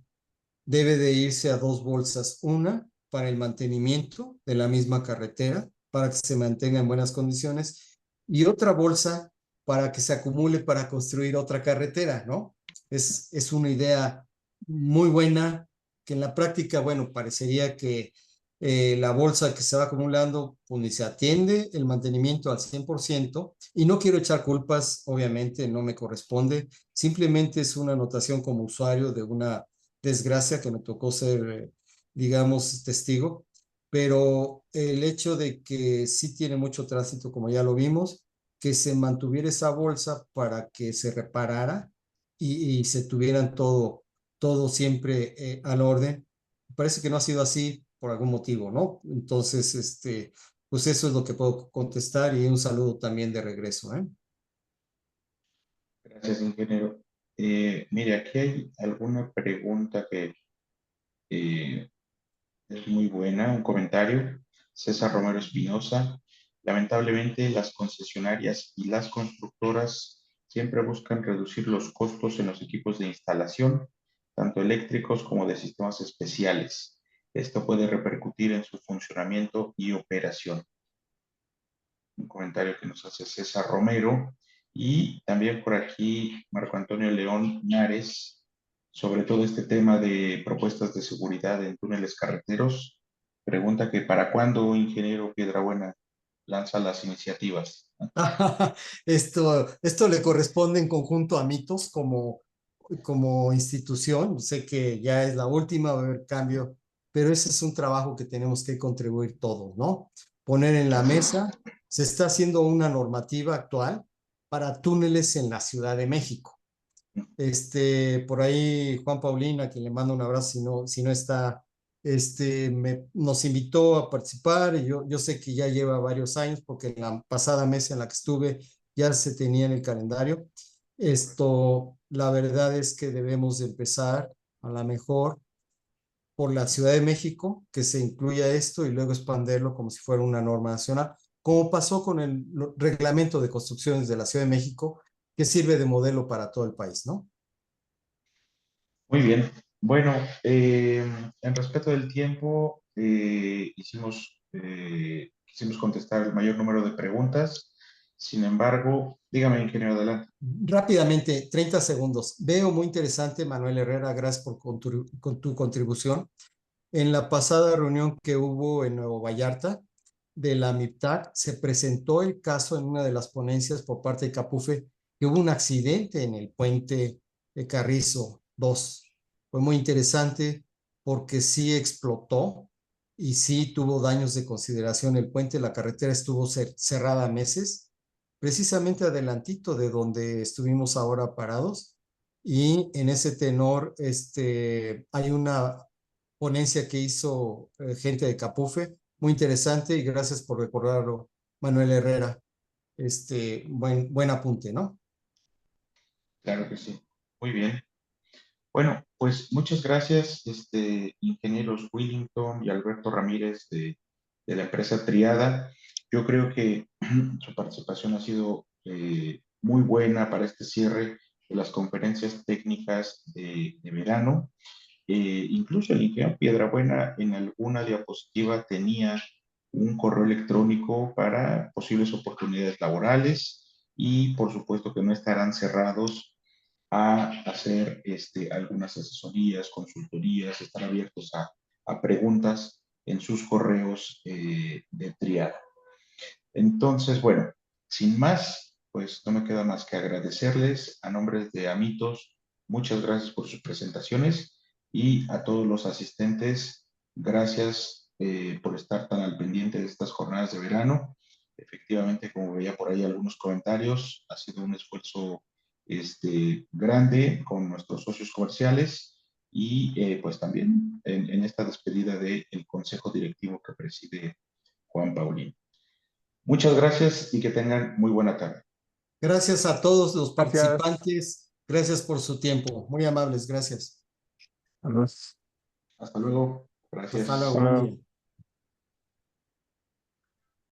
debe de irse a dos bolsas. Una para el mantenimiento de la misma carretera, para que se mantenga en buenas condiciones, y otra bolsa para que se acumule para construir otra carretera, ¿no? Es una idea muy buena, que en la práctica, bueno, parecería que la bolsa que se va acumulando, pues ni se atiende el mantenimiento al 100%, y no quiero echar culpas, obviamente no me corresponde, simplemente es una anotación como usuario de una desgracia que me tocó ser, digamos, testigo. pero el hecho de que sí tiene mucho tránsito, como ya lo vimos, que se mantuviera esa bolsa para que se reparara y se tuvieran todo siempre al orden. Parece que no ha sido así por algún motivo, ¿no? Entonces, pues eso es lo que puedo contestar y un saludo también de regreso, ¿eh? Gracias, ingeniero. Mire, aquí hay alguna pregunta que es muy buena, un comentario. César Romero Espinosa. Lamentablemente, las concesionarias y las constructoras siempre buscan reducir los costos en los equipos de instalación, tanto eléctricos como de sistemas especiales. Esto puede repercutir en su funcionamiento y operación. Un comentario que nos hace César Romero. Y también por aquí Marco Antonio León Nares, sobre todo este tema de propuestas de seguridad en túneles carreteros. Pregunta que ¿para cuándo, ingeniero Piedrabuena, lanza las iniciativas? Esto le corresponde en conjunto a Mitos como institución. Sé que ya es la última, va a haber cambio, pero ese es un trabajo que tenemos que contribuir todos, ¿no? Poner en la mesa. Se está haciendo una normativa actual para túneles en la Ciudad de México. Por ahí Juan Paulina, a quien le mando un abrazo si no está, nos invitó a participar y yo sé que ya lleva varios años porque en la pasada mesa en la que estuve ya se tenía en el calendario. La verdad es que debemos de empezar a lo mejor por la Ciudad de México, que se incluya esto y luego expanderlo como si fuera una norma nacional, como pasó con el reglamento de construcciones de la Ciudad de México, que sirve de modelo para todo el país, ¿no? Muy bien. Bueno, en respeto del tiempo, quisimos contestar el mayor número de preguntas. Sin embargo, dígame, ingeniero, adelante. Rápidamente, 30 segundos. Veo muy interesante, Manuel Herrera, gracias por tu contribución. En la pasada reunión que hubo en Nuevo Vallarta de la MIPTAC, se presentó el caso en una de las ponencias por parte de Capufe, que hubo un accidente en el puente de Carrizo 2. Fue muy interesante porque sí explotó y sí tuvo daños de consideración el puente. La carretera estuvo cerrada meses, precisamente adelantito de donde estuvimos ahora parados. Y en ese tenor, hay una ponencia que hizo gente de Capufe, muy interesante y gracias por recordarlo, Manuel Herrera. Buen apunte, ¿no? Claro que sí. Muy bien. Bueno, pues muchas gracias, ingenieros Willington y Alberto Ramírez de la empresa Triada. Yo creo que su participación ha sido muy buena para este cierre de las conferencias técnicas de verano. Incluso el ingeniero Piedrabuena en alguna diapositiva tenía un correo electrónico para posibles oportunidades laborales y por supuesto que no estarán cerrados a hacer algunas asesorías, consultorías, estar abiertos a preguntas en sus correos de Triada. Entonces, bueno, sin más, pues no me queda más que agradecerles a nombre de Amitos. Muchas gracias por sus presentaciones y a todos los asistentes, gracias por estar tan al pendiente de estas jornadas de verano. Efectivamente, como veía por ahí algunos comentarios, ha sido un esfuerzo grande con nuestros socios comerciales y pues también en esta despedida del Consejo Directivo que preside Juan Paulino. Muchas gracias y que tengan muy buena tarde. Gracias a todos los participantes. Gracias por su tiempo. Muy amables, gracias. Saludos. Hasta luego. Gracias. Hasta luego.